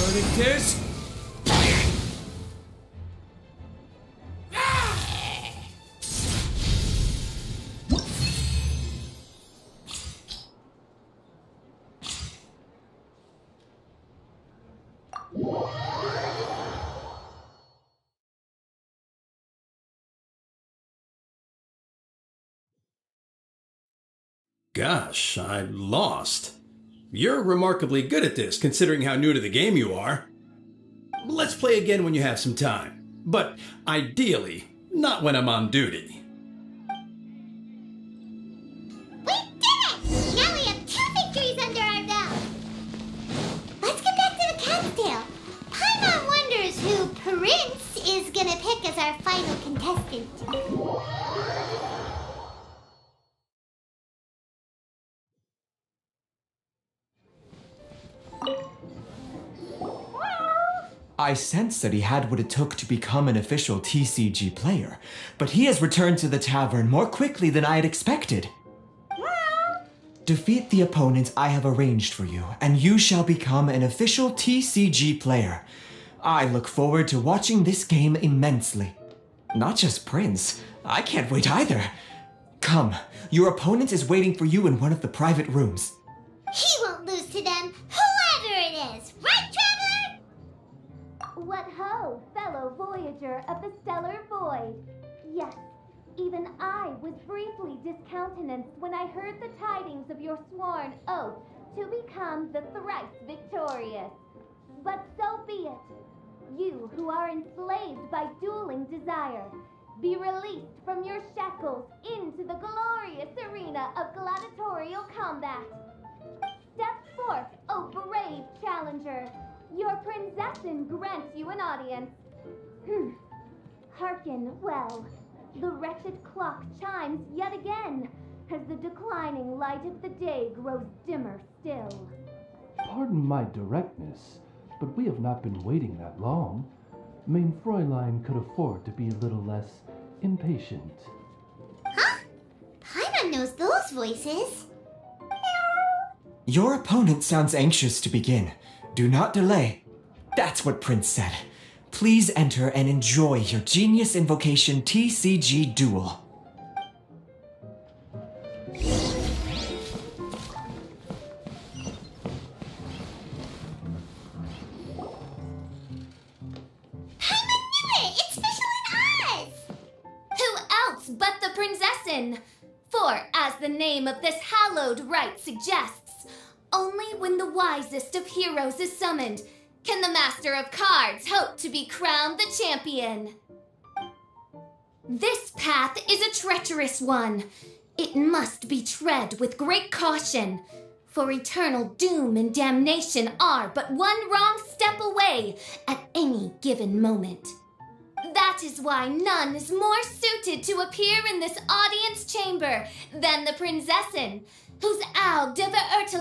Verdict is... gosh, I'm lost. You're remarkably good at this, considering how new to the game you are. Let's play again when you have some time. But ideally, not when I'm on duty. We did it! Now we have 2 victories under our belt. Let's get back to the cat's tail. Paimon wonders who Prince is gonna pick as our final contestant. I sensed that he had what it took to become an official TCG player, but he has returned to the tavern more quickly than I had expected. Defeat the opponent I have arranged for you, and you shall become an official TCG player. I look forward to watching this game immensely. Not just Prince, I can't wait either. Come, your opponent is waiting for you in one of the private rooms. He won't lose to them, whoever it is. Right, Traveler? What ho, fellow voyager of the stellar void. Yes, even I was briefly discountenanced when I heard the tidings of your sworn oath to become the thrice victorious. But so be it. You who are enslaved by dueling desire, be released from your shackles into the glorious arena of gladiatorial combat. Step forth, O brave challenger. Your princessin grants you an audience. Hearken well. The wretched clock chimes yet again, as the declining light of the day grows dimmer still. Pardon my directness, but we have not been waiting that long. Mein Fräulein could afford to be a little less impatient. Huh? Paimon knows those voices. Your opponent sounds anxious to begin. Do not delay. That's what Prince said. Please enter and enjoy your Genius Invocation TCG duel. Paimon knew it! It's Fischl and Oz! Who else but the princessin? For, as the name of this hallowed rite suggests, only when the wisest of heroes is summoned can the master of cards hope to be crowned the champion. This path is a treacherous one. It must be tread with great caution, for eternal doom and damnation are but one wrong step away at any given moment. That is why none is more suited to appear in this audience chamber than the princessin, whose Al